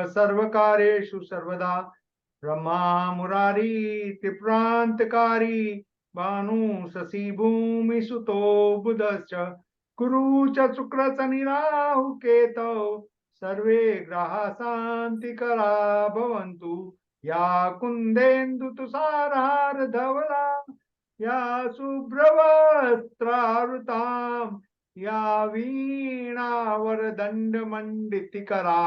सर्वकारेषु सर्वदा ब्रह्मा मुरारी त्रिप्रांतकारी भानु शशि भूमि सुतो बुधश्च गुरु च शुक्र शनि राहु केतौ सर्वे ग्रह शांतिकरा भवन्तु। या कुंदेन्दु तुषारहार धवला या शुभ्रवस्त्रावृतां या वीणावरदण्डमण्डितकरा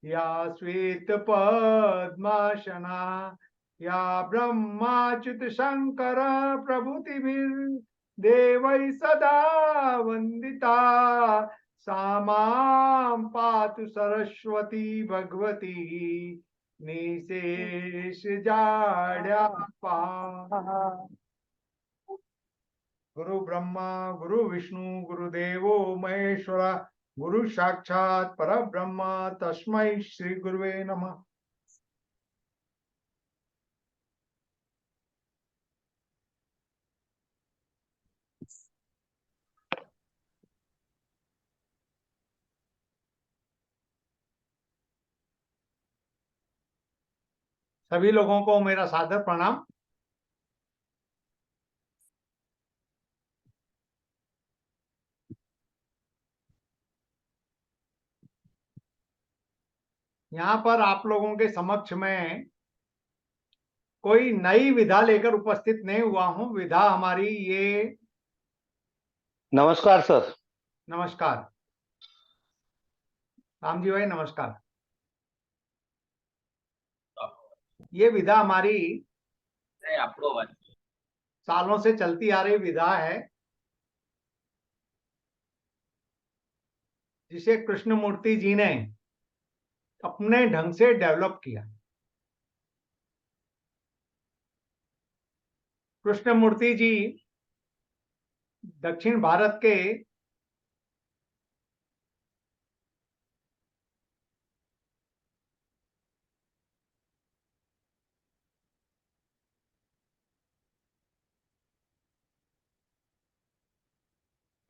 या श्वेत पद्मासना या ब्रह्माच्युत शंकर प्रभृतिभिर्देवैः सदा वंदिता सा मां पातु सरस्वती भगवती निशेष जाड्यापा। गुरु ब्रह्मा गुरु विष्णु गुरुदेवो महेश्वरा गुरु साक्षात परब्रह्म तस्मै श्री गुरुवे नमः। सभी लोगों को मेरा सादर प्रणाम। यहाँ पर आप लोगों के समक्ष में कोई नई विधा लेकर उपस्थित नहीं हुआ हूं। विधा हमारी ये। नमस्कार सर। नमस्कार राम जी भाई, नमस्कार। ये विधा हमारी सालों से चलती आ रही विधा है, जिसे कृष्णमूर्ति जी ने अपने ढंग से डेवलप किया। कृष्णमूर्ति जी दक्षिण भारत के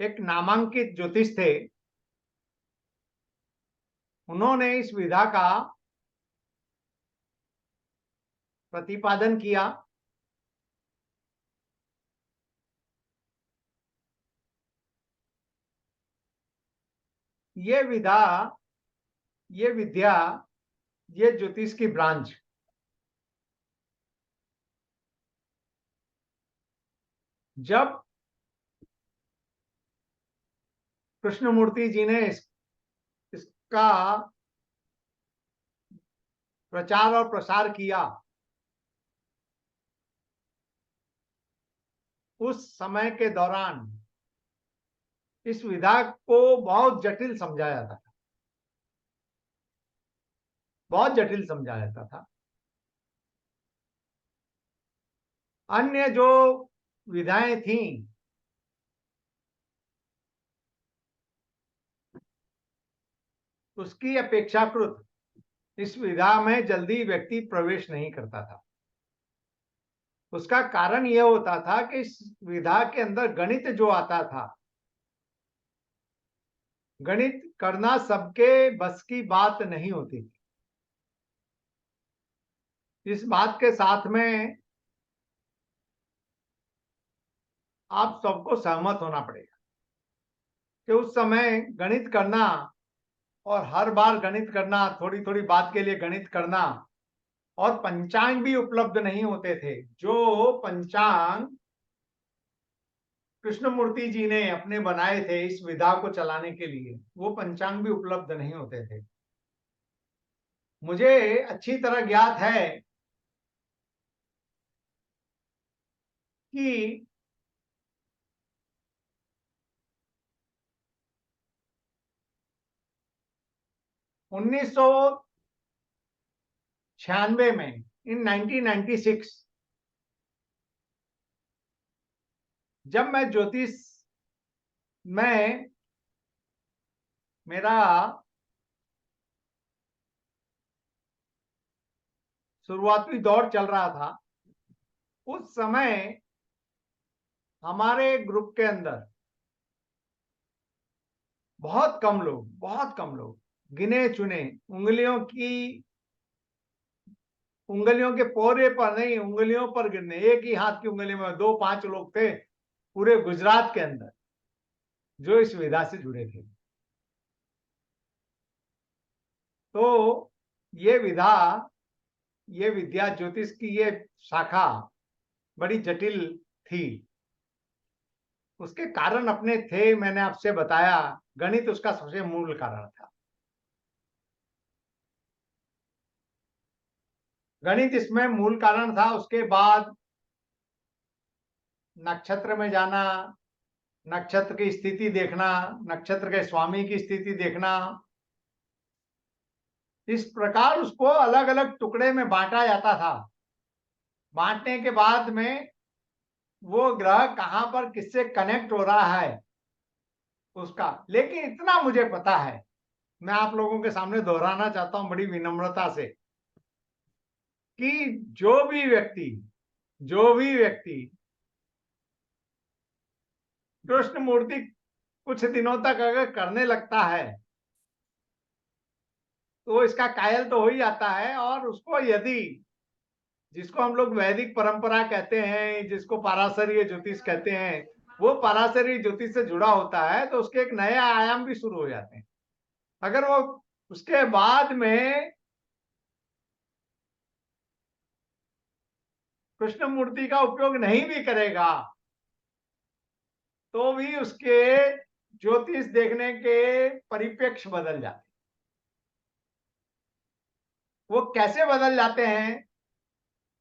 एक नामांकित ज्योतिष थे। उन्होंने इस विधा का प्रतिपादन किया। ये विधा, ये विद्या, ये ज्योतिष की ब्रांच जब कृष्णमूर्ति जी ने इसका प्रचार और प्रसार किया, उस समय के दौरान इस विधा को बहुत जटिल समझा जाता था, बहुत जटिल समझा जाता था। अन्य जो विधाएं थीं उसकी अपेक्षाकृत इस विधा में जल्दी व्यक्ति प्रवेश नहीं करता था। उसका कारण यह होता था कि इस विधा के अंदर गणित जो आता था, गणित करना सबके बस की बात नहीं होती थी। इस बात के साथ में आप सबको सहमत होना पड़ेगा कि उस समय गणित करना और हर बार गणित करना, थोड़ी थोड़ी बात के लिए गणित करना, और पंचांग भी उपलब्ध नहीं होते थे। जो पंचांग कृष्णमूर्ति जी ने अपने बनाए थे इस विधा को चलाने के लिए, वो पंचांग भी उपलब्ध नहीं होते थे। मुझे अच्छी तरह ज्ञात है कि उन्नीस सौ 96 में, इन 1996, जब मैं ज्योतिष में मेरा शुरुआती दौर चल रहा था, उस समय हमारे ग्रुप के अंदर बहुत कम लोग गिने चुने उंगलियों के पोरे पर नहीं, उंगलियों पर गिने, एक ही हाथ की उंगली में 2-5 लोग थे पूरे गुजरात के अंदर जो इस विधा से जुड़े थे। तो ये विधा, ये विद्या ज्योतिष की ये शाखा बड़ी जटिल थी। उसके कारण अपने थे, मैंने आपसे बताया, गणित उसका सबसे मूल कारण था। गणित इसमें मूल कारण था। उसके बाद नक्षत्र में जाना, नक्षत्र की स्थिति देखना, नक्षत्र के स्वामी की स्थिति देखना, इस प्रकार उसको अलग अलग टुकड़े में बांटा जाता था। बांटने के बाद में वो ग्रह कहां पर किससे कनेक्ट हो रहा है उसका। लेकिन इतना मुझे पता है, मैं आप लोगों के सामने दोहराना चाहता हूं बड़ी विनम्रता से, कि जो भी व्यक्ति कृष्ण मूर्ति कुछ दिनों तक अगर करने लगता है तो इसका कायल तो हो ही जाता है। और उसको यदि, जिसको हम लोग वैदिक परंपरा कहते हैं, जिसको पाराशरीय ज्योतिष कहते हैं, वो पाराशरीय ज्योतिष से जुड़ा होता है तो उसके एक नए आयाम भी शुरू हो जाते हैं। अगर वो उसके बाद में कृष्ण मूर्ति का उपयोग नहीं भी करेगा तो भी उसके ज्योतिष देखने के परिप्रेक्ष्य बदल जाते हैं। वो कैसे बदल जाते हैं?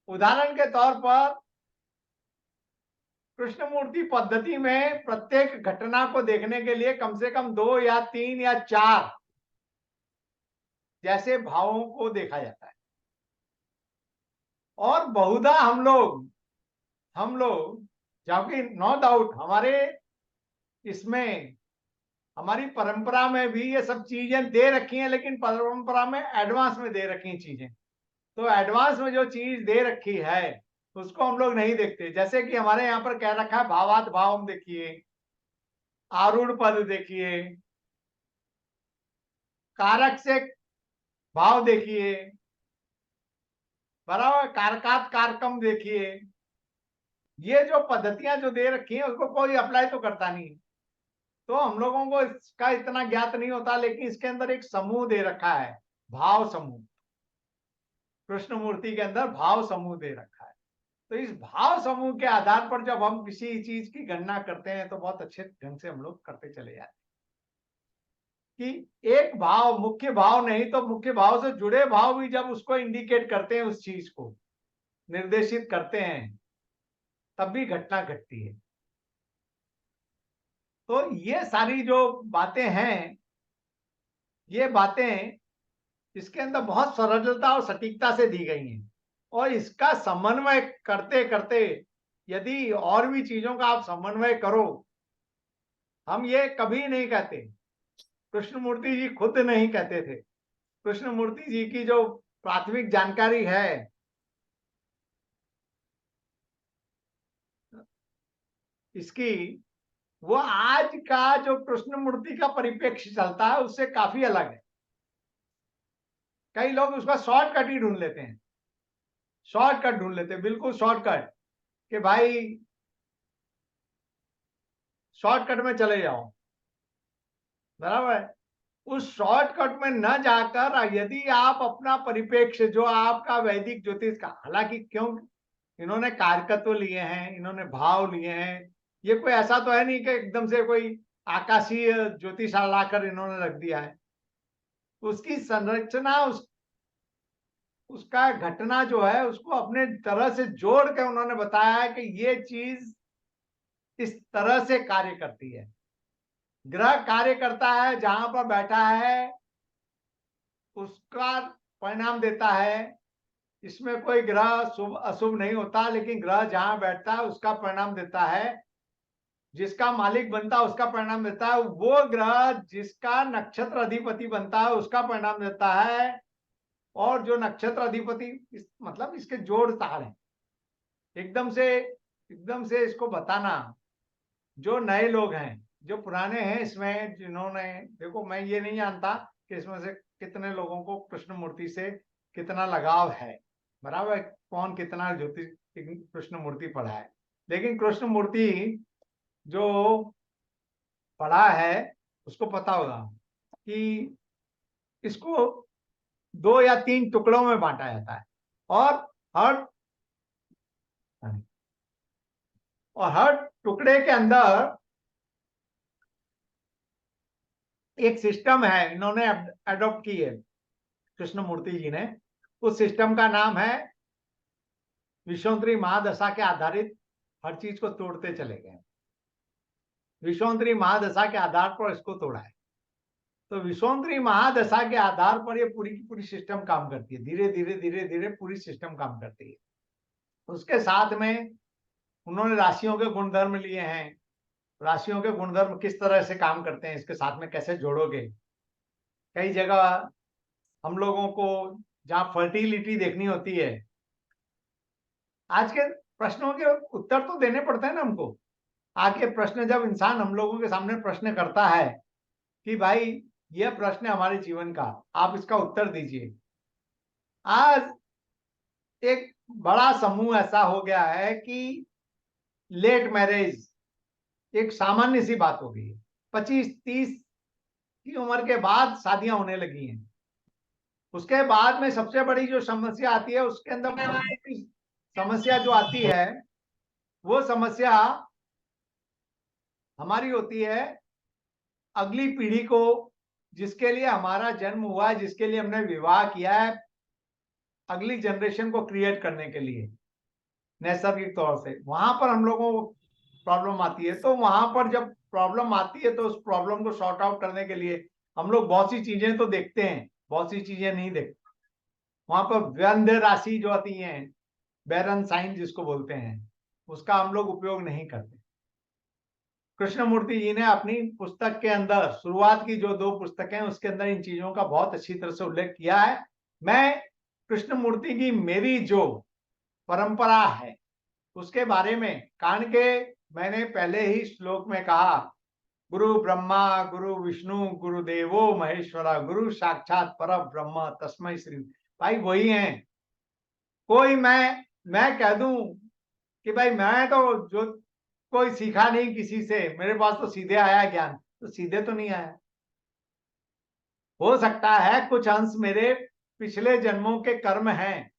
उदाहरण के तौर पर कृष्णमूर्ति पद्धति में प्रत्येक घटना को देखने के लिए कम से कम 2 या 3 या 4 जैसे भावों को देखा जाता है। और बहुधा हम लोग जबकि नो डाउट हमारे इसमें, हमारी परंपरा में भी ये सब चीजें दे रखी हैं, लेकिन परंपरा में एडवांस में दे रखी चीजें। तो एडवांस में जो चीज दे रखी है उसको हम लोग नहीं देखते। जैसे कि हमारे यहाँ पर कह रखा है भावात भाव देखिए, आरूढ़ पद देखिए, कारक से भाव देखिए, बराबर, कारकात कारकम देखिए। ये जो पद्धतियां जो दे रखी हैं उसको कोई अप्लाई तो करता नहीं। तो हम लोगों को इसका इतना ज्ञात नहीं होता, लेकिन इसके अंदर एक समूह दे रखा है, भाव समूह। कृष्ण मूर्ति के अंदर भाव समूह दे रखा है। तो इस भाव समूह के आधार पर जब हम किसी चीज की गणना करते हैं तो बहुत अच्छे ढंग से हम लोग करते चले जाते हैं कि एक भाव, मुख्य भाव नहीं तो मुख्य भाव से जुड़े भाव भी जब उसको इंडिकेट करते हैं, उस चीज को निर्देशित करते हैं, तब भी घटना घटती है। तो ये सारी जो बातें हैं, ये बातें इसके अंदर बहुत सरलता और सटीकता से दी गई हैं। और इसका समन्वय करते करते यदि और भी चीजों का आप समन्वय करो, हम ये कभी नहीं कहते, कृष्णमूर्ति जी खुद नहीं कहते थे। कृष्णमूर्ति जी की जो प्राथमिक जानकारी है इसकी, वो आज का जो कृष्णमूर्ति का परिप्रेक्ष्य चलता है उससे काफी अलग है। कई लोग उसका शॉर्टकट ही ढूंढ लेते हैं, शॉर्टकट ढूंढ लेते हैं, बिल्कुल शॉर्टकट, कि भाई शॉर्टकट में चले जाओ, बराबर है। उस शॉर्टकट में न जाकर यदि आप अपना परिप्रेक्ष्य जो आपका वैदिक ज्योतिष का, हालांकि क्यों इन्होंने कारकत्व लिए हैं, इन्होंने भाव लिए हैं, ये कोई ऐसा तो है नहीं कि एकदम से कोई आकाशीय ज्योतिष लाकर इन्होंने रख दिया है। उसकी संरचना, उसका घटना जो है उसको अपने तरह से जोड़ के उन्होंने बताया है कि ये चीज इस तरह से कार्य करती है। ग्रह कार्य करता है, जहां पर बैठा है उसका परिणाम देता है। इसमें कोई ग्रह शुभ अशुभ नहीं होता, लेकिन ग्रह जहां बैठता है उसका परिणाम देता है। जिसका मालिक बनता है उसका परिणाम देता है। वो ग्रह जिसका नक्षत्र अधिपति बनता है उसका परिणाम देता है। और जो नक्षत्र अधिपति मतलब इसके जोड़ तार हैं। एकदम से इसको बताना, जो नए लोग हैं, जो पुराने हैं इसमें, जिन्होंने, देखो मैं ये नहीं जानता कि इसमें से कितने लोगों को कृष्णमूर्ति से कितना लगाव है, बराबर, कौन कितना ज्योतिष कृष्णमूर्ति पढ़ा है। लेकिन कृष्णमूर्ति जो पढ़ा है उसको पता होगा कि इसको 2 या 3 टुकड़ों में बांटा जाता है, और हर टुकड़े के अंदर एक सिस्टम है, इन्होंने अडॉप्ट की है कृष्णमूर्ति जी ने। उस सिस्टम का नाम है विश्वोत्तरी महादशा के आधारित हर चीज को तोड़ते चले गए। विश्वोत्तरी महादशा के आधार पर इसको तोड़ा है। तो विश्वोत्तरी महादशा के आधार पर ये पूरी की पूरी सिस्टम काम करती है। धीरे धीरे धीरे धीरे पूरी सिस्टम काम करती है। उसके साथ में उन्होंने राशियों के गुणधर्म लिए हैं। राशियों के गुणधर्म किस तरह से काम करते हैं, इसके साथ में कैसे जोड़ोगे। कई जगह हम लोगों को जहां फर्टिलिटी देखनी होती है, आज के प्रश्नों के उत्तर तो देने पड़ते हैं ना हमको। आके प्रश्न जब इंसान हम लोगों के सामने प्रश्न करता है कि भाई यह प्रश्न है हमारे जीवन का, आप इसका उत्तर दीजिए। आज एक बड़ा समूह ऐसा हो गया है कि लेट मैरिज एक सामान्य सी बात हो गई है। 25-30 की उम्र के बाद शादियां होने लगी हैं। उसके बाद में सबसे बड़ी जो समस्या आती है, उसके अंदर समस्या जो आती है वो समस्या हमारी होती है अगली पीढ़ी को, जिसके लिए हमारा जन्म हुआ है, जिसके लिए हमने विवाह किया है, अगली जनरेशन को क्रिएट करने के लिए नैसर्गिक तौर से वहां पर हम लोगों को प्रॉब्लम आती है। तो वहां पर जब प्रॉब्लम आती है तो उस प्रॉब्लम को सॉर्ट आउट करने के लिए हम लोग बहुत सी चीजें तो देखते हैं, बहुत सी चीजें नहीं देखते। वहां पर व्यंध्य राशि जो आती है, बैरन साइन जिसको बोलते हैं, उसका हम लोग उपयोग नहीं करते। कृष्णमूर्ति जी ने अपनी पुस्तक के अंदर, शुरुआत की जो 2 पुस्तकें हैं उसके अंदर इन चीजों का बहुत अच्छी तरह से उल्लेख किया है। मैं कृष्णमूर्ति की मेरी जो परंपरा है उसके बारे में, कारण के मैंने पहले ही श्लोक में कहा, गुरु ब्रह्मा गुरु विष्णु गुरु देवो महेश्वरा गुरु साक्षात पर ब्रह्म तस्मै श्री। भाई वही हैं। कोई मैं कह दूं कि भाई मैं तो जो कोई सीखा नहीं किसी से, मेरे पास तो सीधे आया ज्ञान, तो सीधे तो नहीं आया। हो सकता है कुछ अंश मेरे पिछले जन्मों के कर्म हैं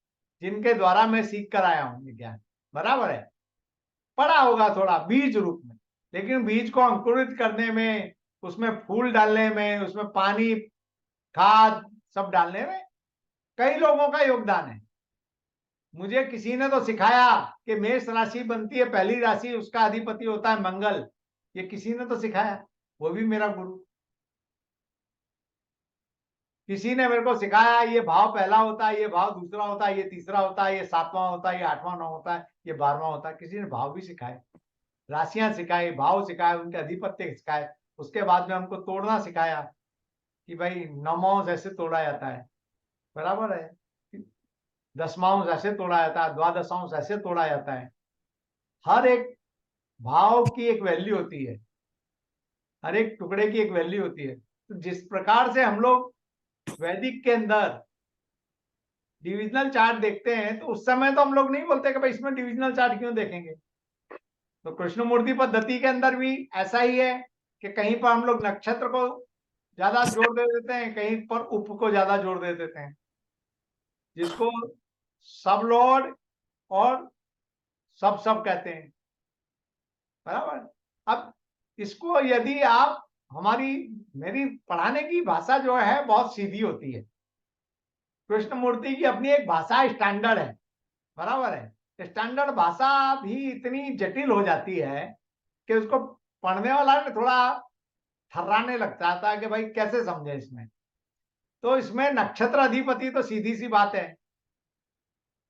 जिनके द्वारा मैं सीख कर आया हूं ये ज्ञान, बराबर है। पड़ा होगा थोड़ा बीज रूप में, लेकिन बीज को अंकुरित करने में, उसमें फूल डालने में, उसमें पानी खाद सब डालने में कई लोगों का योगदान है। मुझे किसी ने तो सिखाया कि मेष राशि बनती है, पहली राशि उसका अधिपति होता है मंगल। ये किसी ने तो सिखाया, वो भी मेरा गुरु। किसी ने मेरे को सिखाया ये भाव पहला होता है, ये भाव दूसरा होता है, ये तीसरा होता है, ये 7वां होता है, ये 8वां 9 होता है, ये 12वां होता है। किसी ने भाव भी सिखाए, राशियां सिखाई, भाव सिखाए, उनके अधिपत्य सिखाए। उसके बाद में हमको तोड़ना सिखाया कि भाई 9वां ऐसे तोड़ा जाता है, बराबर है। 10वां ऐसे तोड़ा जाता है, द्वादशांश ऐसे तोड़ा जाता है। हर एक भाव की एक वैल्यू होती है, हर एक टुकड़े की एक वैल्यू होती है। तो जिस प्रकार से हम लोग वैदिक के अंदर डिविजनल चार्ट देखते हैं, तो उस समय तो हम लोग नहीं बोलते कि भाई इसमें डिविजनल चार्ट क्यों देखेंगे। तो कृष्णमूर्ति पद्धति के अंदर भी ऐसा ही है कि कहीं पर हम लोग नक्षत्र को ज्यादा जोर दे देते हैं, कहीं पर उप को ज्यादा जोर दे देते हैं, जिसको सब लॉर्ड और सब कहते हैं, बराबर। अब इसको यदि आप, हमारी मेरी पढ़ाने की भाषा जो है बहुत सीधी होती है। कृष्णमूर्ति की अपनी एक भाषा स्टैंडर्ड है, बराबर है। स्टैंडर्ड भाषा भी इतनी जटिल हो जाती है कि उसको पढ़ने वाला ने थोड़ा थर्राने लगता है कि भाई कैसे समझे इसमें। तो इसमें नक्षत्र अधिपति तो सीधी सी बात है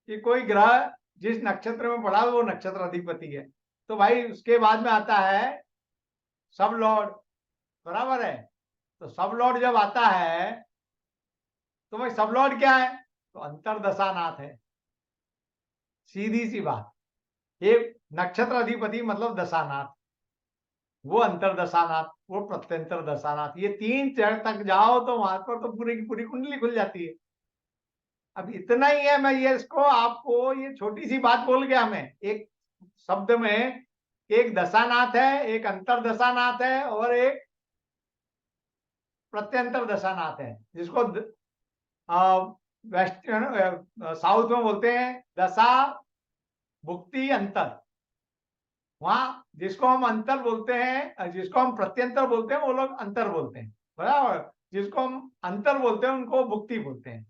कि कोई ग्रह जिस नक्षत्र में पड़ा वो नक्षत्र अधिपति है। तो भाई उसके बाद में आता है सब लॉर्ड, बराबर है। तो सब लॉर्ड जब आता है तो भाई सब लॉर्ड क्या है, तो अंतरदशानाथ है, सीधी सी बात। ये नक्षत्र अधिपति मतलब दशानाथ, वो अंतरदशानाथ, वो प्रत्यंतर दशानाथ, ये 3 चरण तक जाओ तो वहां पर तो पूरी की पूरी कुंडली खुल जाती है। अब इतना ही है, मैं ये इसको आपको ये छोटी सी बात बोल गया मैं, एक शब्द में एक दशानाथ है, एक अंतर दशानाथ है और एक प्रत्यंतर दशानाथ है, जिसको वेस्ट साउथ में बोलते हैं दशा भुक्ति अंतर। वहां जिसको हम अंतर बोलते हैं, जिसको हम प्रत्यंतर बोलते हैं, वो लोग अंतर बोलते हैं, बराबर। जिसको हम अंतर बोलते हैं उनको भुक्ति बोलते हैं।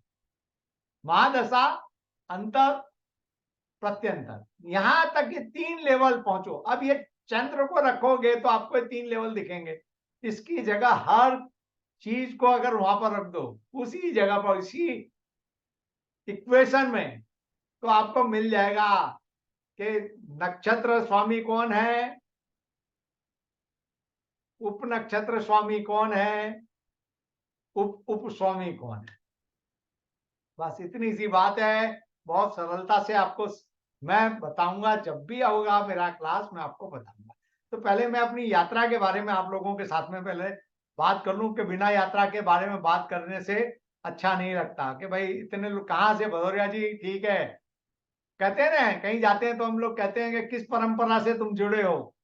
महादशा, अंतर, प्रत्यंतर, यहां तक ये 3 लेवल पहुंचो। अब ये चंद्र को रखोगे तो आपको 3 लेवल दिखेंगे। इसकी जगह हर चीज को अगर वहां पर रख दो, उसी जगह पर, इसी इक्वेशन में, तो आपको मिल जाएगा कि नक्षत्र स्वामी कौन है, उप नक्षत्र स्वामी कौन है, उप स्वामी कौन है। बस इतनी सी बात है, बहुत सरलता से आपको मैं बताऊंगा। जब भी होगा मेरा क्लास मैं आपको बताऊंगा। तो पहले मैं अपनी यात्रा के बारे में आप लोगों के साथ में पहले बात कर लूं कि बिना यात्रा के बारे में बात करने से अच्छा नहीं लगता कि भाई इतने लोग कहाँ से, भदौरिया जी ठीक है, कहते हैं ना कहीं जाते हैं तो हम लोग कहते हैं कि किस परंपरा से तुम जुड़े हो,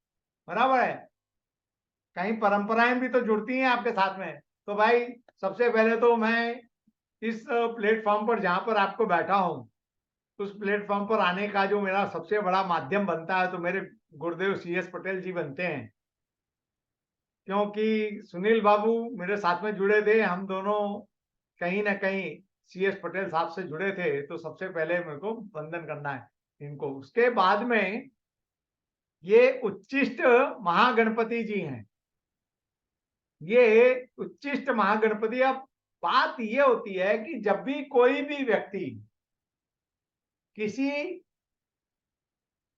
बराबर है। कहीं परंपराएं भी तो जुड़ती हैं आपके साथ में। तो भाई सबसे पहले तो मैं इस प्लेटफॉर्म पर जहां पर आपको बैठा हूं, उस प्लेटफॉर्म पर आने का जो मेरा सबसे बड़ा माध्यम बनता है तो मेरे गुरुदेव CS पटेल जी बनते हैं। क्योंकि सुनील बाबू मेरे साथ में जुड़े थे, हम दोनों कहीं ना कहीं CS पटेल साहब से जुड़े थे, तो सबसे पहले मेरे को वंदन करना है इनको। उसके बाद में ये उच्चिष्ट महागणपति जी हैं, ये उच्चिष्ट महागणपति। अब बात ये होती है कि जब भी कोई भी व्यक्ति किसी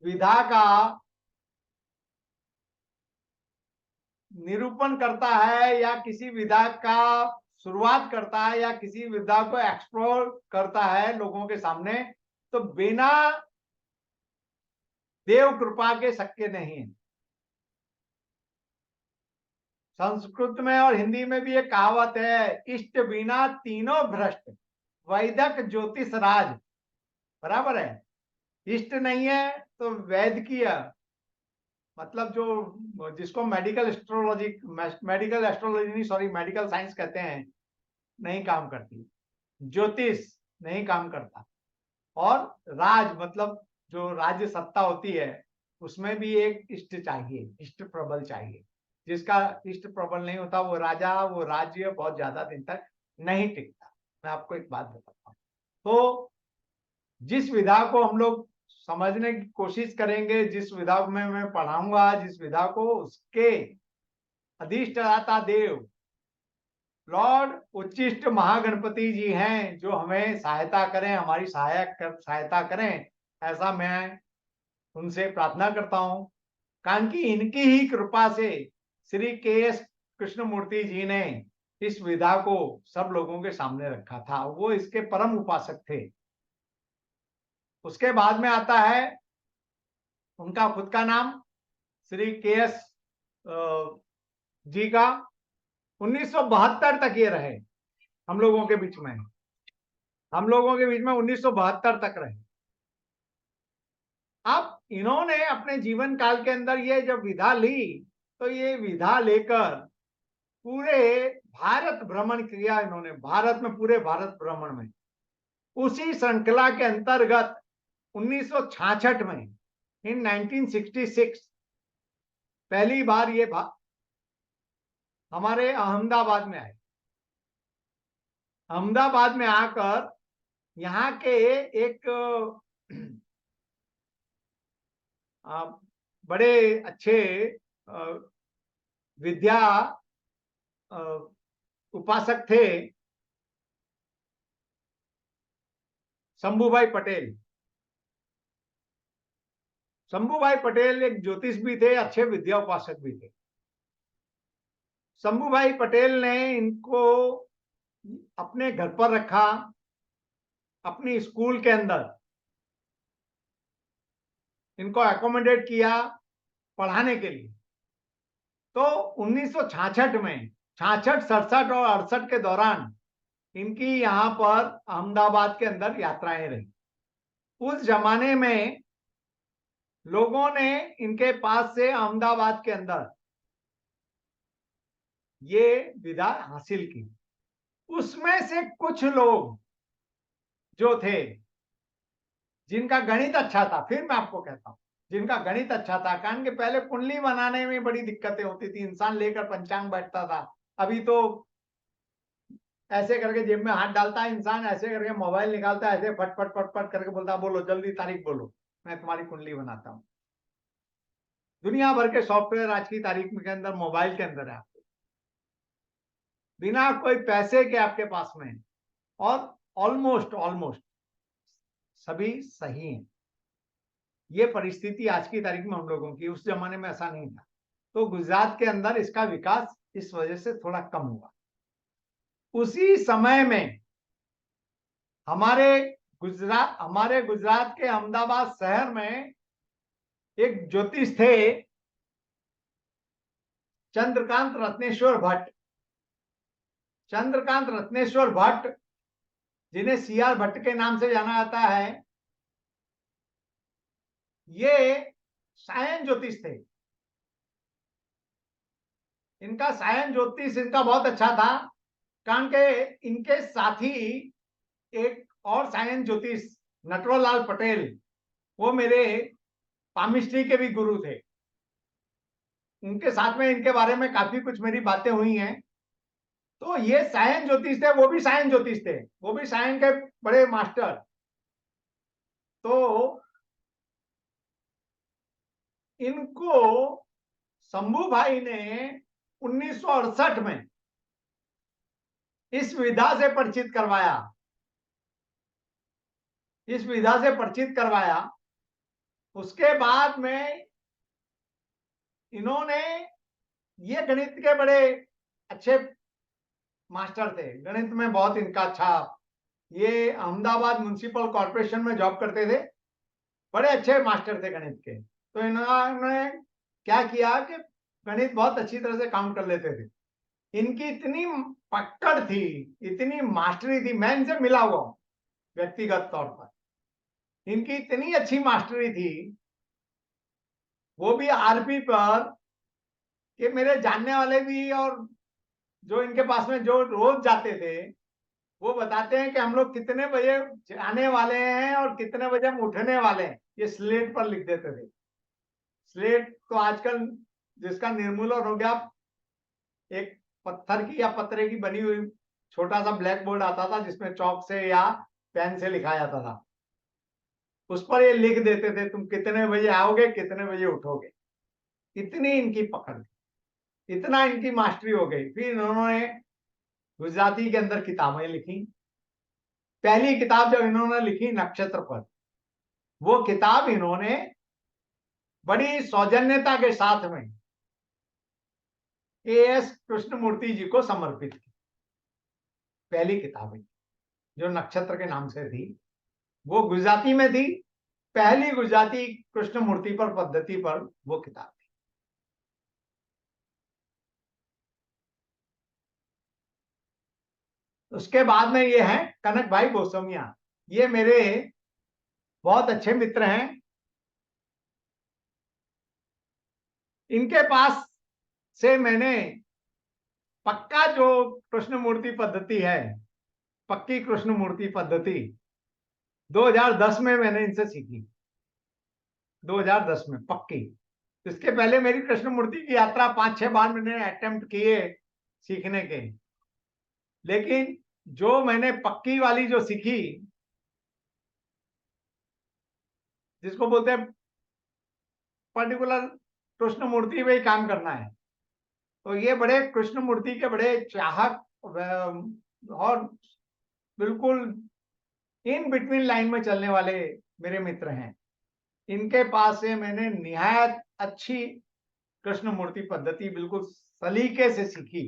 विधा का निरूपण करता है या किसी विधा का शुरुआत करता है या किसी विधा को एक्सप्लोर करता है लोगों के सामने, तो बिना देव कृपा के शक्य नहीं है। संस्कृत में और हिंदी में भी एक कहावत है, इष्ट बिना तीनों भ्रष्ट, वैदक ज्योतिष राज, बराबर है। इष्ट नहीं है तो वैद्यकीय, मतलब जो जिसको मेडिकल एस्ट्रोलॉजी, मेडिकल एस्ट्रोलॉजी नहीं सॉरी मेडिकल साइंस कहते हैं, नहीं काम करती। ज्योतिष नहीं काम करता। और राज मतलब जो राज्य सत्ता होती है, उसमें भी एक इष्ट चाहिए, इष्ट प्रबल चाहिए। जिसका इष्ट प्रबल नहीं होता वो राजा, वो राज्य बहुत ज्यादा दिन तक नहीं टिकता। मैं आपको एक बात बताता हूँ। तो जिस विधा को हम लोग समझने की कोशिश करेंगे, जिस विधा में मैं पढ़ाऊंगा, जिस विधा को, उसके अधिष्ठाता देव लॉर्ड उच्चिष्ट महागणपति जी हैं, जो हमें सहायता करें, हमारी सहायता करें, ऐसा मैं उनसे प्रार्थना करता हूं। कारण कि इनकी ही कृपा से श्री KS कृष्णमूर्ति जी ने इस विधा को सब लोगों के सामने रखा था, वो इसके परम उपासक थे। उसके बाद में आता है उनका खुद का नाम, श्री KS जी का। 1972 तक ये रहे हम लोगों के बीच में, हम लोगों के बीच में 1972 तक रहे। अब इन्होंने अपने जीवन काल के अंदर ये जब विधा ली, तो ये विधा लेकर पूरे भारत भ्रमण किया इन्होंने, भारत में, पूरे भारत भ्रमण में। उसी श्रृंखला के अंतर्गत 1966 में, इन 1966 पहली बार ये हमारे अहमदाबाद में आए। अहमदाबाद में आकर यहाँ के एक बड़े अच्छे विद्या उपासक थे, शंभूभाई पटेल। शंभूभाई पटेल एक ज्योतिष भी थे, अच्छे विद्या उपासक भी थे। शंभूभाई पटेल ने इनको अपने घर पर रखा, अपनी स्कूल के अंदर इनको एकोमोडेट किया पढ़ाने के लिए। तो 1966 में, 66, 67 और 68 के दौरान इनकी यहाँ पर अहमदाबाद के अंदर यात्राएं रही। उस जमाने में लोगों ने इनके पास से अहमदाबाद के अंदर ये विधा हासिल की। उसमें से कुछ लोग जो थे जिनका गणित अच्छा था, फिर मैं आपको कहता हूं, जिनका गणित अच्छा था, कारण के पहले कुंडली बनाने में बड़ी दिक्कतें होती थी, इंसान लेकर पंचांग बैठता था। अभी तो ऐसे करके जेब में हाथ डालता है इंसान, ऐसे करके मोबाइल निकालता है, ऐसे फट फट फट फट करके बोलता, बोलो जल्दी तारीख बोलो, मैं तुम्हारी कुंडली बनाता हूँ। दुनिया भर के सॉफ्टवेयर आज की तारीख के अंदर मोबाइल के अंदर है, आपको बिना कोई पैसे के आपके पास में, और ऑलमोस्ट ऑलमोस्ट सभी सही हैं। ये परिस्थिति आज की तारीख में हम लोगों की, उस जमाने में ऐसा नहीं था। तो गुजरात के अंदर इसका विकास इस वजह से थोड़ा कम हुआ। उसी समय में हमारे गुजरात के अहमदाबाद शहर में एक ज्योतिष थे, चंद्रकांत रत्नेश्वर भट्ट। चंद्रकांत रत्नेश्वर भट्ट, जिन्हें सीआर भट्ट के नाम से जाना जाता है, ये सायन ज्योतिष थे। इनका सायन ज्योतिष इनका बहुत अच्छा था, कारण के इनके साथी एक और सायन ज्योतिष नटवरलाल पटेल, वो मेरे पामिस्ट्री के भी गुरु थे। उनके साथ में इनके बारे में काफी कुछ मेरी बातें हुई हैं। तो ये सायन ज्योतिष थे, वो भी सायन ज्योतिष थे, वो भी सायन के बड़े मास्टर। तो इनको शंभू भाई ने 1968 में इस विधा से परिचित करवाया। इस विधा से परिचित करवाया। उसके बाद में इन्होंने, ये गणित के बड़े अच्छे मास्टर थे, गणित में बहुत इनका अच्छा, ये अहमदाबाद म्युनिसिपल कॉर्पोरेशन में जॉब करते थे, बड़े अच्छे मास्टर थे गणित के। तो इन्होंने क्या किया कि गणित बहुत अच्छी तरह से काउंट कर लेते थे। इनकी इतनी पकड़ थी, इतनी मास्टरी थी, मैं इनसे मिला हुआ हूं व्यक्तिगत तौर पर। इनकी इतनी अच्छी मास्टरी थी, वो भी आरपी पर, कि मेरे जानने वाले भी और जो इनके पास में जो रोज जाते थे, वो बताते हैं कि हम लोग कितने बजे आने वाले हैं और कितने बजे हम उठने वाले हैं, ये स्लेट पर लिख देते थे। स्लेट तो आजकल जिसका निर्मूलन हो गया, एक पत्थर की या पत्रे की बनी हुई छोटा सा ब्लैक बोर्ड आता था, जिसमें चौक से या पेन से लिखा जाता था। उस पर ये लिख देते थे तुम कितने बजे आओगे, कितने बजे उठोगे। इतनी इनकी पकड़ थी, इतना इनकी मास्टरी हो गई। फिर इन्होंने गुजराती के अंदर किताबें लिखी। पहली किताब जब इन्होंने लिखी नक्षत्र पर, वो किताब इन्होंने बड़ी सौजन्यता के साथ में एएस कृष्णमूर्ति जी को समर्पित की। पहली किताब जो नक्षत्र के नाम से थी, वो गुजराती में थी, पहली गुजराती कृष्णमूर्ति पर पद्धति पर वो किताब थी। उसके बाद में ये है कनक भाई गोस्वामिया, ये मेरे बहुत अच्छे मित्र हैं। इनके पास से मैंने पक्का जो कृष्णमूर्ति पद्धति है, पक्की कृष्णमूर्ति पद्धति 2010 में मैंने इनसे सीखी। 2010 में पक्की। इसके पहले मेरी कृष्णमूर्ति की यात्रा 5-6 बार मैंने अटेम्प्ट किए सीखने के, लेकिन जो मैंने पक्की वाली जो सीखी, जिसको बोलते हैं पर्टिकुलर कृष्णमूर्ति में ही काम करना है, तो ये बड़े कृष्णमूर्ति के बड़े चाहक और बिल्कुल इन बिटवीन लाइन में चलने वाले मेरे मित्र हैं। इनके पास से मैंने निहायत अच्छी कृष्णमूर्ति पद्धति बिल्कुल सलीके से सीखी।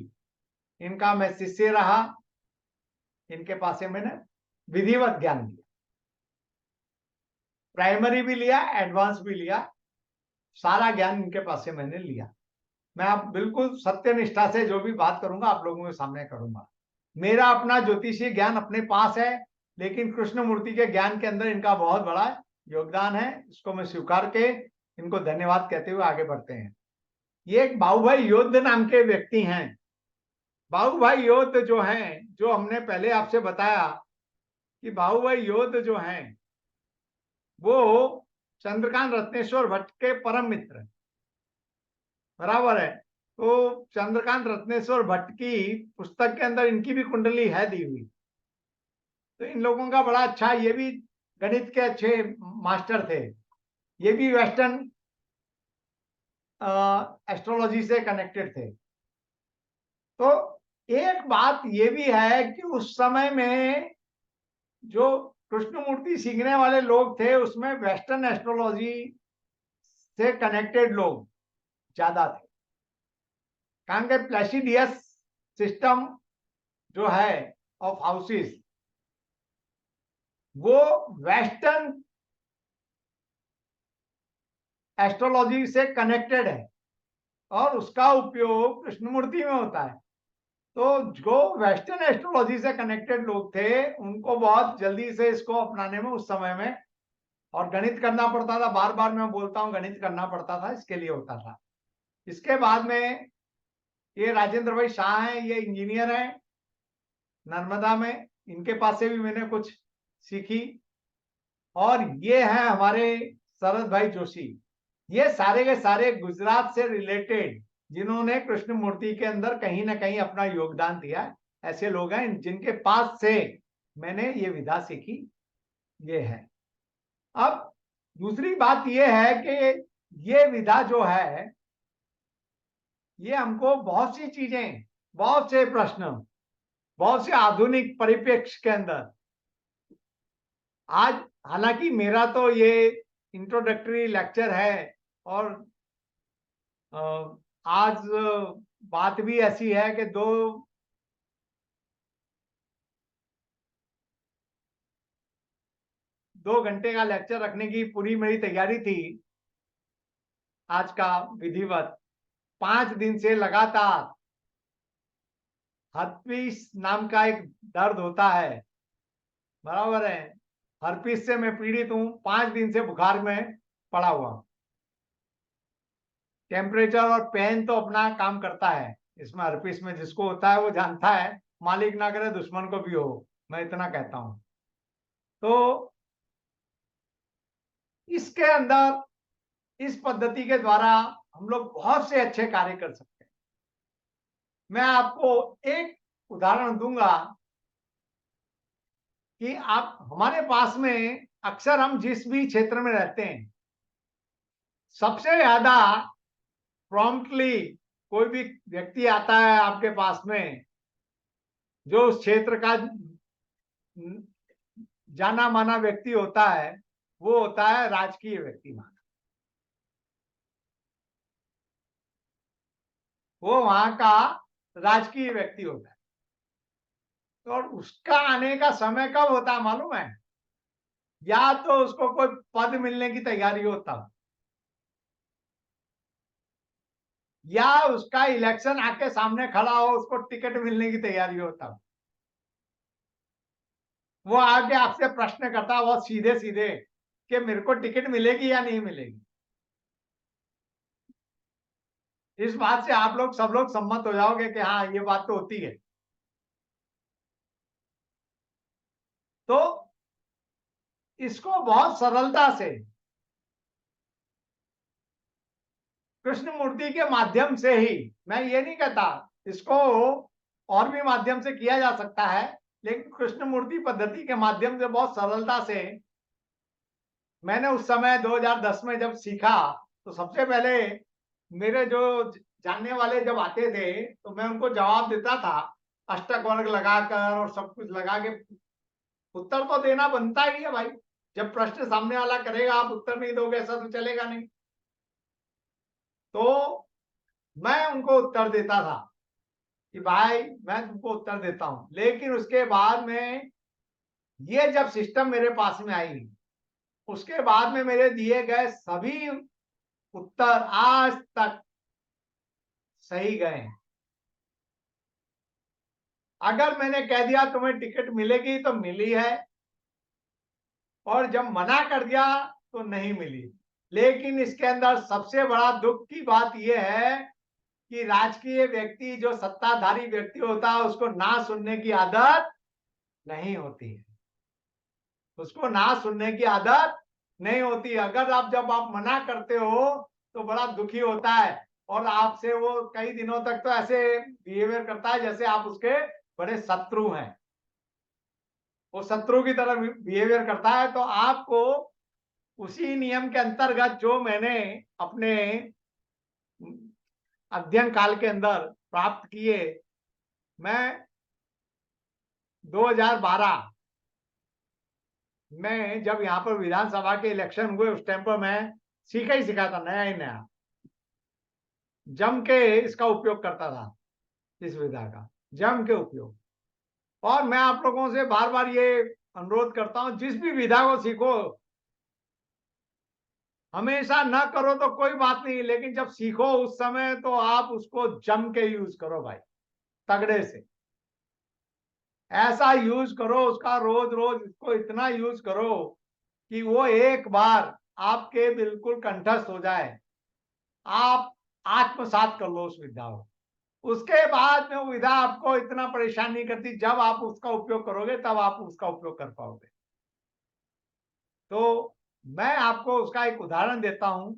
इनका मैं शिष्य रहा, इनके पास से मैंने विधिवत ज्ञान लिया, प्राइमरी भी लिया, एडवांस भी लिया, सारा ज्ञान इनके पास से मैंने लिया। मैं आप बिल्कुल सत्य निष्ठा से जो भी बात करूंगा आप लोगों के सामने करूंगा। मेरा अपना ज्योतिषीय ज्ञान अपने पास है, लेकिन कृष्णमूर्ति के ज्ञान के अंदर इनका बहुत बड़ा योगदान है। इसको मैं स्वीकार के इनको धन्यवाद कहते हुए आगे बढ़ते हैं। ये एक बाबूभाई योद्ध नाम के व्यक्ति हैं। बाबूभाई योद्ध जो हैं, जो हमने पहले आपसे बताया कि बाबूभाई योद्ध जो हैं वो चंद्रकांत रत्नेश्वर भट्ट के परम मित्र हैं, बराबर है। तो चंद्रकांत रत्नेश्वर भट्ट की पुस्तक के अंदर इनकी भी कुंडली है दी हुई। तो इन लोगों का बड़ा अच्छा, ये भी गणित के अच्छे मास्टर थे, ये भी वेस्टर्न एस्ट्रोलॉजी से कनेक्टेड थे। तो एक बात ये भी है कि उस समय में जो कृष्णमूर्ति सीखने वाले लोग थे उसमें वेस्टर्न एस्ट्रोलॉजी से कनेक्टेड लोग ज्यादा थे, कारण के प्लेसिडियस सिस्टम जो है ऑफ हाउसेस वो वेस्टर्न एस्ट्रोलॉजी से कनेक्टेड है और उसका उपयोग कृष्णमूर्ति में होता है। तो जो वेस्टर्न एस्ट्रोलॉजी से कनेक्टेड लोग थे उनको बहुत जल्दी से इसको अपनाने में उस समय में, और गणित करना पड़ता था, बार बार मैं बोलता हूँ गणित करना पड़ता था, इसके लिए होता था। इसके बाद में ये राजेंद्र भाई शाह हैं, ये इंजीनियर हैं नर्मदा में, इनके पास से भी मैंने कुछ सीखी। और ये हैं हमारे शरद भाई जोशी, ये सारे के सारे गुजरात से रिलेटेड जिन्होंने कृष्णमूर्ति के अंदर कहीं ना कहीं अपना योगदान दिया, ऐसे लोग हैं जिनके पास से मैंने ये विधा सीखी, ये है। अब दूसरी बात ये है कि ये विधा जो है ये हमको बहुत सी चीजें, बहुत से प्रश्न, बहुत से आधुनिक परिप्रेक्ष्य के अंदर, आज हालांकि मेरा तो ये इंट्रोडक्टरी लेक्चर है और आज बात भी ऐसी है कि 2 घंटे का लेक्चर रखने की पूरी मेरी तैयारी थी। आज का विधिवत 5 दिन से लगातार हर्पीस नाम का एक दर्द होता है, बराबर है, हर्पीस से मैं पीड़ित हूं, 5 दिन से बुखार में पड़ा हुआ। टेम्परेचर और पेन तो अपना काम करता है इसमें, हर्पीस में जिसको होता है वो जानता है, मालिक ना करे दुश्मन को भी हो, मैं इतना कहता हूं। तो इसके अंदर इस पद्धति के द्वारा हम लोग बहुत से अच्छे कार्य कर सकते हैं। मैं आपको एक उदाहरण दूंगा कि आप हमारे पास में अक्सर हम जिस भी क्षेत्र में रहते हैं सबसे ज्यादा प्रॉम्प्टली कोई भी व्यक्ति आता है आपके पास में जो उस क्षेत्र का जाना माना व्यक्ति होता है, वो होता है राजकीय व्यक्ति माना, वो वहां का राजकीय व्यक्ति होता है। तो और उसका आने का समय कब होता है मालूम है? या तो उसको कोई पद मिलने की तैयारी होता, या उसका इलेक्शन आके सामने खड़ा हो, उसको टिकट मिलने की तैयारी होता। वो आके आपसे प्रश्न करता बहुत सीधे सीधे कि मेरे को टिकट मिलेगी या नहीं मिलेगी। इस बात से आप लोग सब लोग सम्मत हो जाओगे कि हाँ ये बात तो होती है। तो इसको बहुत सरलता से कृष्णमूर्ति के माध्यम से ही, मैं ये नहीं कहता इसको और भी माध्यम से किया जा सकता है, लेकिन कृष्णमूर्ति पद्धति के माध्यम से बहुत सरलता से मैंने उस समय 2010 में जब सीखा, तो सबसे पहले मेरे जो जानने वाले जब आते थे तो मैं उनको जवाब देता था अष्टक वर्ग लगाकर और सब कुछ लगा के। उत्तर तो देना बनता ही है भाई, जब प्रश्न सामने वाला करेगा आप उत्तर नहीं दोगे ऐसा तो चलेगा नहीं। तो मैं उनको उत्तर देता था कि भाई मैं तुमको उत्तर देता हूं, लेकिन उसके बाद में ये जब सिस्टम मेरे पास में आई, उसके बाद में मेरे दिए गए सभी उत्तर आज तक सही गए। अगर मैंने कह दिया तुम्हें टिकट मिलेगी तो मिली है, और जब मना कर दिया तो नहीं मिली। लेकिन इसके अंदर सबसे बड़ा दुख की बात यह है कि राजकीय व्यक्ति, जो सत्ताधारी व्यक्ति होता है, उसको ना सुनने की आदत नहीं होती है। उसको ना सुनने की आदत नहीं होती। अगर जब आप मना करते हो तो बड़ा दुखी होता है, और आपसे वो कई दिनों तक तो ऐसे बिहेवियर करता है जैसे आप उसके बड़े शत्रु हैं। वो शत्रु की तरह बिहेवियर करता है। तो आपको उसी नियम के अंतर्गत जो मैंने अपने अध्ययन काल के अंदर प्राप्त किए, मैं 2012 में जब यहाँ पर विधानसभा के इलेक्शन हुए, उस टाइम पर मैं सीखा ही सीखा था, नया ही नया जम के इसका उपयोग करता था, इस विधा का जम के उपयोग। और मैं आप लोगों से बार बार ये अनुरोध करता हूं, जिस भी विधा को सीखो, हमेशा न करो तो कोई बात नहीं, लेकिन जब सीखो उस समय तो आप उसको जम के यूज करो भाई, तगड़े से ऐसा यूज करो उसका, रोज रोज इसको इतना यूज करो कि वो एक बार आपके बिल्कुल कंठस्थ हो जाए, आप आत्मसात कर लो उस विद्या को। उसके बाद में वो विधा आपको इतना परेशान नहीं करती। जब आप उसका उपयोग करोगे तब आप उसका उपयोग कर पाओगे। तो मैं आपको उसका एक उदाहरण देता हूं,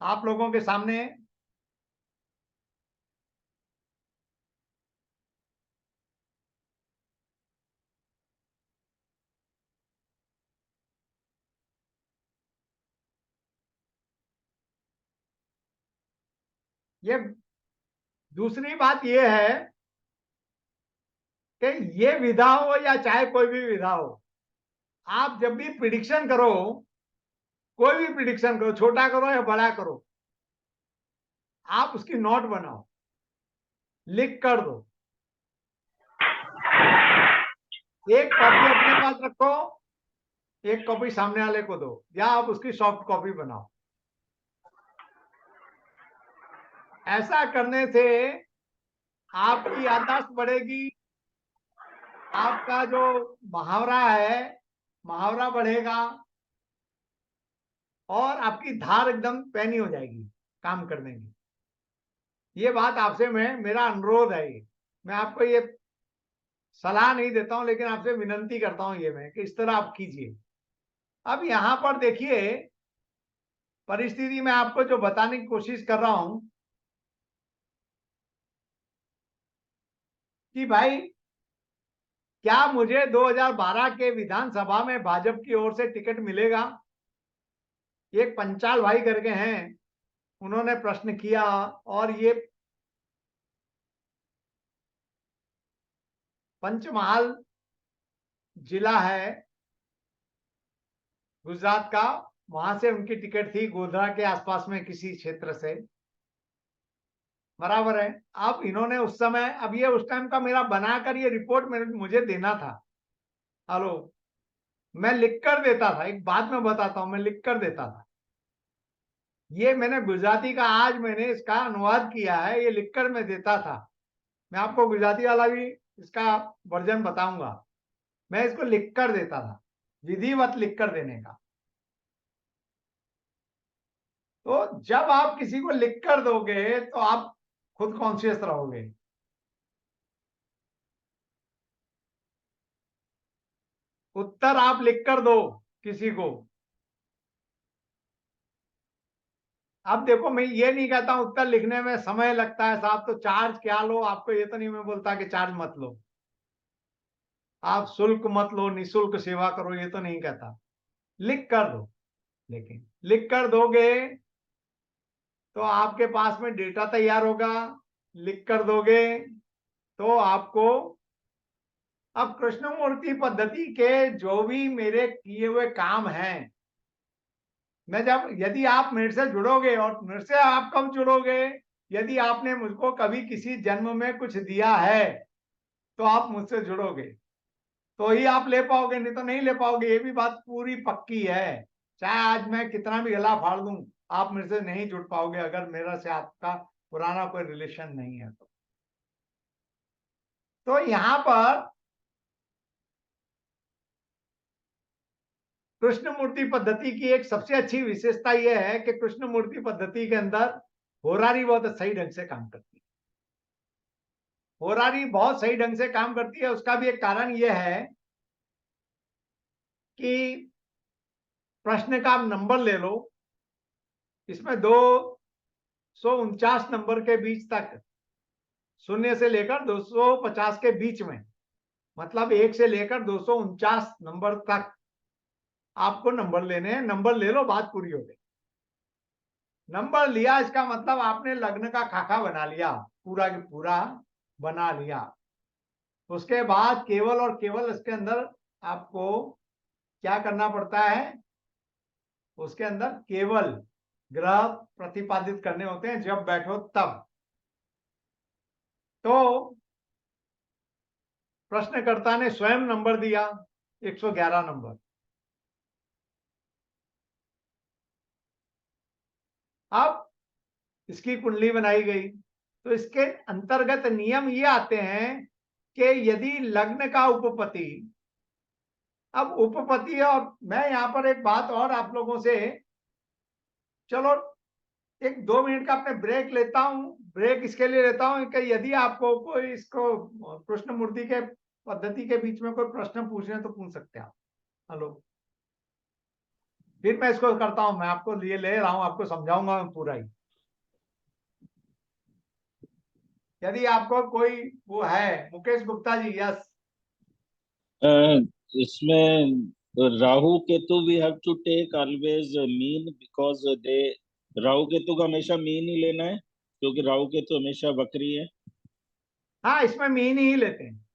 आप लोगों के सामने। ये दूसरी बात ये है कि ये विधा हो या चाहे कोई भी विधा हो, आप जब भी प्रिडिक्शन करो, कोई भी प्रिडिक्शन करो, छोटा करो या बड़ा करो, आप उसकी नोट बनाओ, लिख कर दो। एक कॉपी अपने पास रखो, एक कॉपी सामने वाले को दो, या आप उसकी सॉफ्ट कॉपी बनाओ। ऐसा करने से आपकी याददाश्त बढ़ेगी, आपका जो मुहावरा है, मुहावरा बढ़ेगा, और आपकी धार एकदम पैनी हो जाएगी काम करने की। ये बात आपसे मेरा अनुरोध है। ये मैं आपको ये सलाह नहीं देता हूं, लेकिन आपसे विनती करता हूं ये मैं कि इस तरह आप कीजिए। अब यहां पर देखिए, परिस्थिति में आपको जो बताने की कोशिश कर रहा हूं कि भाई, क्या मुझे 2012 के विधानसभा में भाजपा की ओर से टिकट मिलेगा? एक पंचाल भाई करके हैं, उन्होंने प्रश्न किया, और ये पंचमहाल जिला है गुजरात का, वहां से उनकी टिकट थी, गोधरा के आसपास में किसी क्षेत्र से, बराबर है। अब इन्होंने उस समय, अब ये उस टाइम का मेरा बनाकर ये रिपोर्ट मुझे देना था। हेलो, मैं लिख कर देता था, एक बात मैं बताता हूं, मैं लिख कर देता था। ये मैंने गुजराती का, आज मैंने इसका अनुवाद किया है, ये लिखकर मैं देता था। मैं आपको गुजराती वाला भी इसका वर्जन बताऊंगा। मैं इसको लिख कर देता था, विधिवत लिख कर देने का। तो जब आप किसी को लिख कर दोगे तो आप खुद कॉन्शियस रहोगे। उत्तर आप लिख कर दो किसी को। अब देखो, मैं ये नहीं कहता हूं उत्तर लिखने में समय लगता है साहब, तो चार्ज क्या लो, आपको ये तो नहीं मैं बोलता कि चार्ज मत लो, आप शुल्क मत लो, निशुल्क सेवा करो, ये तो नहीं कहता। लिख कर दो। लेकिन लिख कर दोगे तो आपके पास में डेटा तैयार होगा। लिख कर दोगे तो आपको, अब कृष्णमूर्ति पद्धति के जो भी मेरे किए हुए काम हैं, मैं जब, यदि आप मेरे से जुड़ोगे, और मेरे से आप कब जुड़ोगे, यदि आपने मुझको कभी किसी जन्म में कुछ दिया है तो आप मुझसे जुड़ोगे, तो ही आप ले पाओगे, नहीं तो नहीं ले पाओगे। ये भी बात पूरी पक्की है, चाहे आज मैं कितना भी गला फाड़ दूं, आप मेरे से नहीं जुड़ पाओगे अगर मेरा से आपका पुराना कोई रिलेशन नहीं है तो यहां पर कृष्ण मूर्ति पद्धति की एक सबसे अच्छी विशेषता यह है कि कृष्ण मूर्ति पद्धति के अंदर होरारी बहुत सही ढंग से काम करती है। होरारी बहुत सही ढंग से काम करती है। उसका भी एक कारण यह है कि प्रश्न का आप नंबर ले लो, इसमें 249 नंबर के बीच तक, 0 से लेकर 250 के बीच में, मतलब 1 से लेकर 249 नंबर तक आपको नंबर लेने हैं। नंबर ले लो, बात पूरी हो गई। नंबर लिया इसका मतलब आपने लग्न का खाका बना लिया, पूरा की पूरा बना लिया। उसके बाद केवल और केवल इसके अंदर आपको क्या करना पड़ता है, उसके अंदर केवल ग्रह प्रतिपादित करने होते हैं जब बैठो तब। तो प्रश्नकर्ता ने स्वयं नंबर दिया 111 नंबर। अब इसकी कुंडली बनाई गई तो इसके अंतर्गत नियम ये आते हैं कि यदि लग्न का उपपति, अब उपपति, और मैं यहां पर एक बात और आप लोगों से, चलो एक 2 मिनट का अपने ब्रेक लेता हूं। ब्रेक इसके लिए लेता हूं कि यदि आपको कोई इसको कृष्ण मूर्ति के पद्धति के बीच में कोई प्रश्न पूछे तो पूछ सकते हैं आप। हेलो, फिर मैं इसको करता हूं, मैं आपको लिए ले रहा हूं, आपको समझाऊंगा मैं पूरा ही। यदि आपको कोई वो है, मुकेश गुप्ता जी, यस। इसमें Rahu Ketu we have to take always मीन बिकॉज दे, राहु केतु का हमेशा मीन ही लेना है क्योंकि राहु केतु हमेशा वक्री है। हाँ, इसमें मीन ही लेते हैं।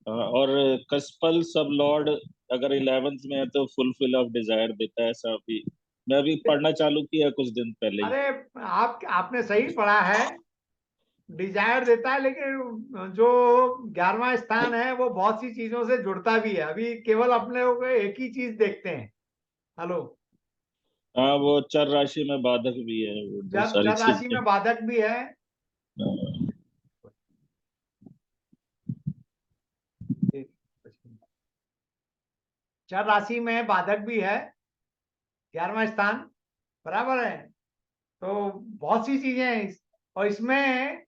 और कस्पल सब लॉर्ड अगर 11th में है तो फुलफिल ऑफ डिजायर देता है, ऐसा भी मैं अभी पढ़ना चालू किया कुछ दिन पहले ही। अरे आपने सही पढ़ा है, डिजायर देता है, लेकिन जो 11वां स्थान है वो बहुत सी चीजों से जुड़ता भी है। अभी केवल अपने लोग एक ही चीज देखते हैं। हेलो, हाँ, वो चर राशि में बाधक भी है, वो बहुत जब सारी जब राशि चीजें। में बाधक भी है। हाँ, चर राशि में बाधक भी है 11वां स्थान, बराबर है। तो बहुत सी चीजें हैं और इसमें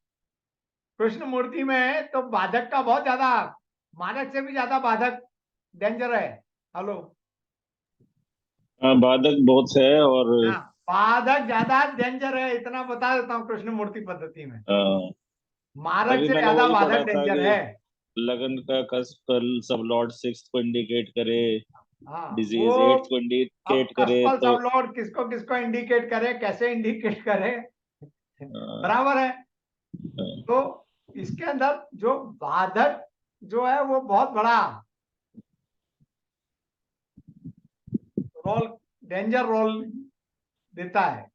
कृष्ण मूर्ति में तो बाधक का बहुत ज्यादा, मानक से भी ज्यादा बाधक डेंजर है। हेलो, हाँ, बाधक बहुत है। और हाँ, बाधक ज्यादा डेंजर है, इतना बता देता हूँ कृष्ण मूर्ति पद्धति में। हाँ, मारक तभी से मैंने ज्यादा वही बाधक पढ़ा था डेंजर कि है। लगन का कस्पल सब लॉर्ड 6th को इंडिकेट करे, हाँ, वो डिजीज 8th को अब इंडिकेट करे कस्पल तो। सब लॉर्ड किसको किसको इंडिकेट करे, कैसे इंडिकेट करे, हाँ, बराबर है। हाँ, तो इसके अंदर जो बाधक जो है वो बहुत बड़ा रोल, डेंजर रोल देता है।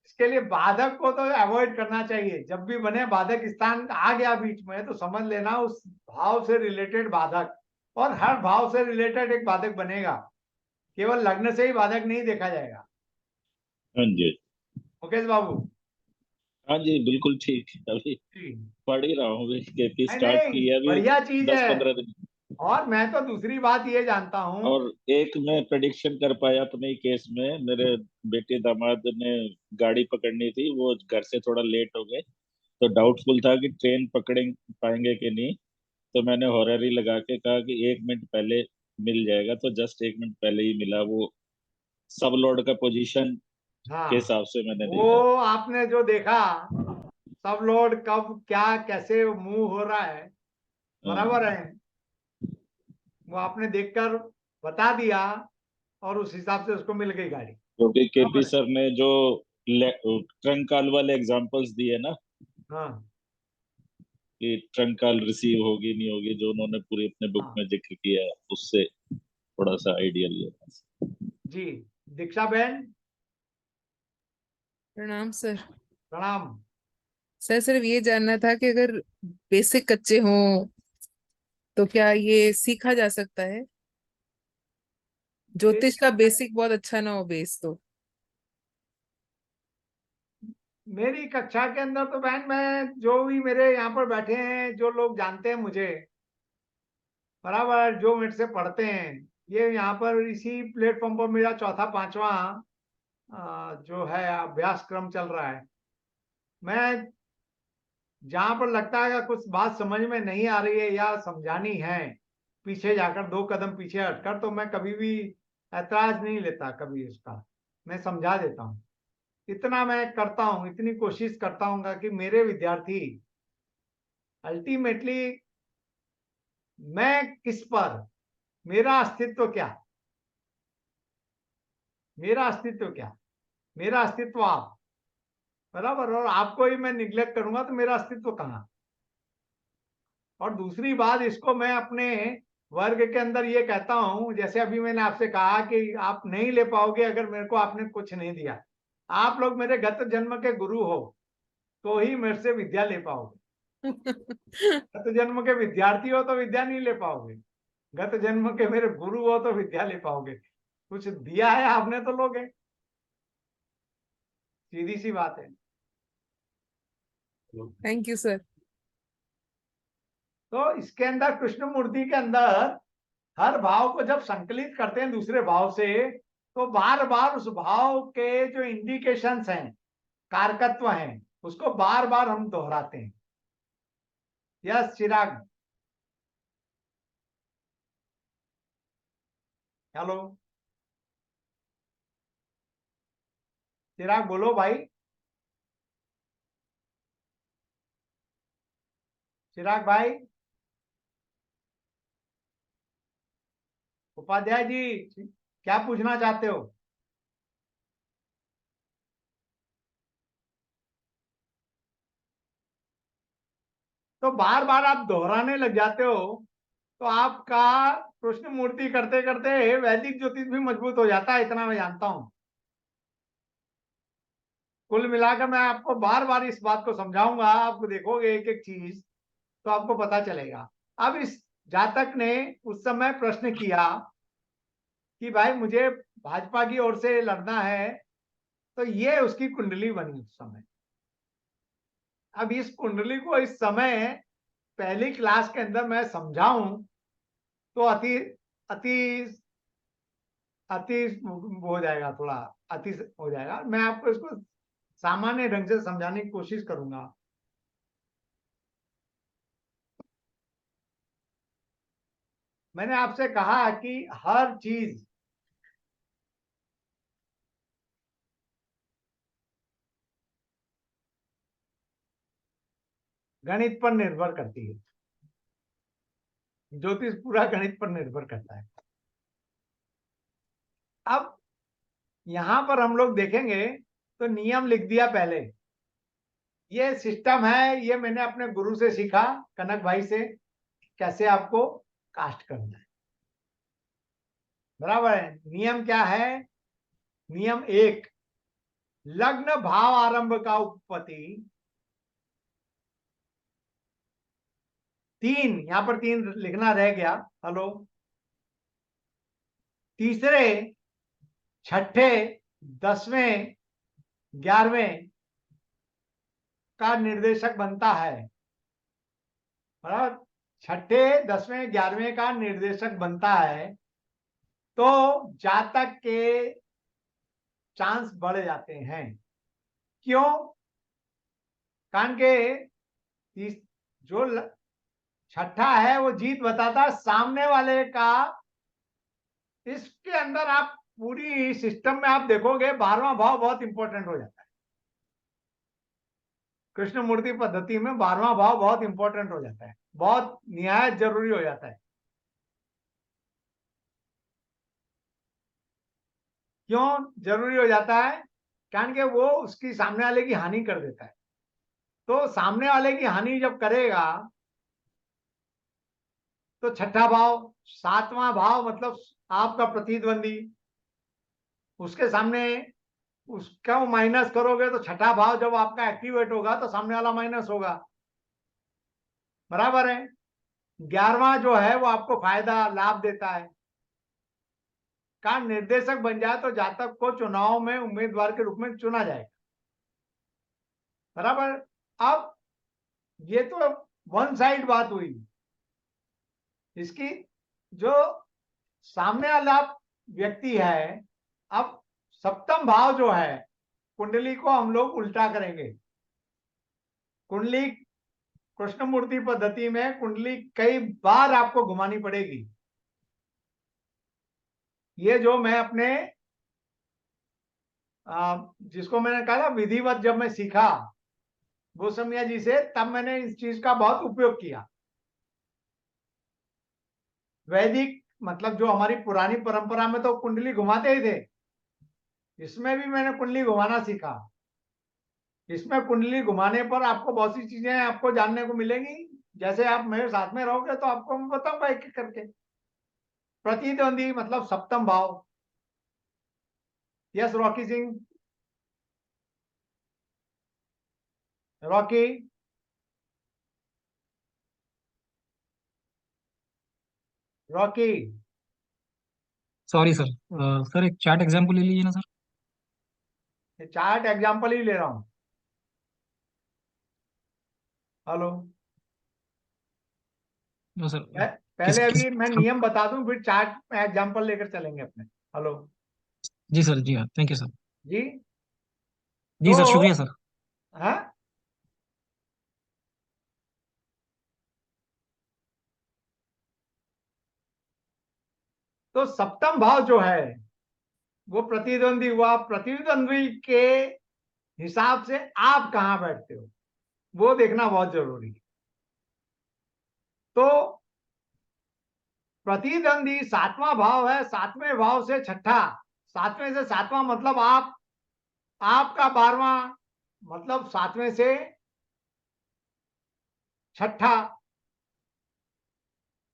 इसके लिए बाधक को तो अवॉइड करना चाहिए। जब भी बने बाधक स्थान आ गया बीच में तो समझ लेना उस भाव से रिलेटेड बाधक, और हर भाव से रिलेटेड एक बाधक बनेगा, केवल लग्न से ही बाधक नहीं देखा जाएगा। हाँ जी, मुकेश बाबू हाँ जी, बिल्कुल ठीक है। अभी जी, पढ़ ही रहा हूँ, केपी नहीं स्टार्ट नहीं, की है अभी बढ़िया चीज दस है। पंद्रह दिन। और मैं तो दूसरी बात ये जानता हूं। और एक मैं प्रेडिक्शन कर पाया अपने ही केस में, मेरे बेटे दामाद ने गाड़ी पकड़नी थी, वो घर से थोड़ा लेट हो गए, तो डाउटफुल था कि ट्रेन पकड़े पाएंगे कि नहीं। तो मैंने हॉरर लगा के कहा कि 1 मिनट पहले मिल जाएगा, तो जस्ट 1 मिनट पहले ही मिला। वो सब लोड का पोजीशन के हाँ, हिसाब से मैंने वो देखा। आपने जो देखा, सब लोड कब क्या कैसे मूव हो रहा है, बराबर हाँ, है, वो आपने देखकर बता दिया और उस हिसाब से उसको मिल गई गाड़ी, क्योंकि केपी बराबर है। सर ने जो ट्रंक कॉल वाले एग्जांपल्स दिए ना, हाँ कि ट्रंक कॉल रिसीव होगी नहीं होगी, जो उन्होंने पूरी अपने बुक हाँ में जिक्र किया है, उससे थोड़ा सा आइडिया लिया। जी। दीक्षा बहन, प्रणाम सर। प्रणाम। सर सिर्फ ये जानना था कि अगर बेसिक कच्चे हों तो क्या ये सीखा जा सकता है? ज्योतिष का बेसिक बहुत अच्छा ना हो बेस तो। मेरी कक्षा के अंदर तो बहन, मैं जो भी मेरे यहाँ पर बैठे हैं, जो लोग जानते हैं मुझे बराबर, जो मेरे से पढ़ते हैं, ये यहाँ पर इसी प्लेटफॉर्म पर मेरा चौथा पांचवा जो है अभ्यासक्रम चल रहा है। मैं जहां पर लगता है कि कुछ बात समझ में नहीं आ रही है या समझानी है, पीछे जाकर 2 कदम पीछे हटकर, तो मैं कभी भी ऐतराज नहीं लेता कभी उसका, मैं समझा देता हूँ। इतना मैं करता हूँ, इतनी कोशिश करता हूँ कि मेरे विद्यार्थी अल्टीमेटली, मैं किस पर, मेरा अस्तित्व क्या, मेरा अस्तित्व क्या, मेरा अस्तित्व आप, बराबर, और आपको ही मैं निग्लेक्ट करूंगा तो मेरा अस्तित्व कहाँ। और दूसरी बात, इसको मैं अपने वर्ग के अंदर ये कहता हूं, जैसे अभी मैंने आपसे कहा कि आप नहीं ले पाओगे अगर मेरे को आपने कुछ नहीं दिया। आप लोग मेरे गत जन्म के गुरु हो तो ही मेरे से विद्या ले पाओगे। गत जन्म के विद्यार्थी हो तो विद्या नहीं ले पाओगे, गत जन्म के मेरे गुरु हो तो विद्या ले पाओगे। कुछ दिया है आपने तो लोगे, सीधी सी बात है। Thank you sir. तो इसके अंदर कृष्ण मूर्ति के अंदर हर भाव को जब संकलित करते हैं दूसरे भाव से, तो बार बार उस भाव के जो इंडिकेशंस हैं, कारकत्व हैं, उसको बार बार हम दोहराते हैं। यस चिराग, हेलो चिराग, बोलो भाई। चिराग भाई, उपाध्याय जी, क्या पूछना चाहते हो? तो बार बार आप दोहराने लग जाते हो, तो आपका कृष्ण मूर्ति करते करते वैदिक ज्योतिष भी मजबूत हो जाता है, इतना मैं जानता हूं। कुल मिलाकर मैं आपको बार बार इस बात को समझाऊंगा, आपको देखोगे एक एक चीज तो आपको पता चलेगा। अब इस जातक ने उस समय प्रश्न किया कि भाई मुझे भाजपा की ओर से लड़ना है, तो ये उसकी कुंडली बनी उस समय। अब इस कुंडली को इस समय पहली क्लास के अंदर मैं समझाऊं तो अति अति अति हो जाएगा, थोड़ा अति हो जाएगा। मैं आपको इसको सामान्य ढंग से समझाने की कोशिश करूंगा। मैंने आपसे कहा कि हर चीज गणित पर निर्भर करती है, ज्योतिष पूरा गणित पर निर्भर करता है। अब यहां पर हम लोग देखेंगे तो नियम लिख दिया पहले, ये सिस्टम है, ये मैंने अपने गुरु से सीखा, कनक भाई से, कैसे आपको कास्ट करना है, बराबर है। नियम क्या है? नियम 1, लग्न भाव आरंभ का उपपत्ति। 3, यहां पर 3 लिखना रह गया, हेलो। तीसरे, छठे, 10वें, 11वें का निर्देशक बनता है, बराबर। छठे, 10वें, 11वें का निर्देशक बनता है, तो जातक के चांस बढ़ जाते हैं। क्यों? कारण के जो छठा है वो जीत बताता है सामने वाले का। इसके अंदर आप पूरी सिस्टम में आप देखोगे 12वां भाव बहुत इंपॉर्टेंट हो जाता है। कृष्ण मूर्ति पद्धति में 12वां भाव बहुत इंपॉर्टेंट हो जाता है, बहुत निहायत जरूरी हो जाता है। क्यों जरूरी हो जाता है? कारण के वो उसकी सामने वाले की हानि कर देता है। तो सामने वाले की हानि जब करेगा तो छठा भाव, 7वां भाव मतलब आपका प्रतिद्वंदी, उसके सामने उसका माइनस करोगे तो छठा भाव जब आपका एक्टिवेट होगा तो सामने वाला माइनस होगा, बराबर है। 11वां जो है वो आपको फायदा लाभ देता है। का निर्देशक बन जाए तो जातक को चुनाव में उम्मीदवार के रूप में चुना जाएगा। बराबर। अब ये तो वन साइड बात हुई। इसकी जो सामने वाला व्यक्ति है, अब सप्तम भाव जो है, कुंडली को हम लोग उल्टा करेंगे। कुंडली कृष्णमूर्ति पद्धति में कुंडली कई बार आपको घुमानी पड़ेगी। ये जो मैं अपने जिसको मैंने कहा था विधिवत, जब मैं सीखा गोस्वामिया जी से, तब मैंने इस चीज का बहुत उपयोग किया। वैदिक मतलब जो हमारी पुरानी परंपरा में तो कुंडली घुमाते ही थे, इसमें भी मैंने कुंडली घुमाना सीखा। इसमें कुंडली घुमाने पर आपको बहुत सी चीजें आपको जानने को मिलेंगी। जैसे आप मेरे साथ में रहोगे तो आपको मैं बताऊंगा एक एक करके। प्रतिद्वंदी मतलब सप्तम भाव। Yes Rocky Singh. Rocky. Rocky. Sorry sir. Sir एक चार्ट एग्जाम्पल ले लीजिए ना सर। चार्ट एग्जाम्पल ही ले रहा हूं। हेलो। No sir. पहले अभी मैं नियम बता दूं, फिर चार्ट एग्जाम्पल लेकर चलेंगे अपने। हेलो। जी सर, जी हाँ, थैंक यू सर। जी। जी सर, तो शुक्रिया सर। हाँ, तो सप्तम भाव जो है वो प्रतिद्वंदी हुआ। प्रतिद्वंदी के हिसाब से आप कहां बैठते हो वो देखना बहुत जरूरी है। तो प्रतिद्वंदी सातवां भाव है, सातवें भाव से छठा, सातवें से सातवां मतलब आपका 12वां, मतलब सातवें से छठा,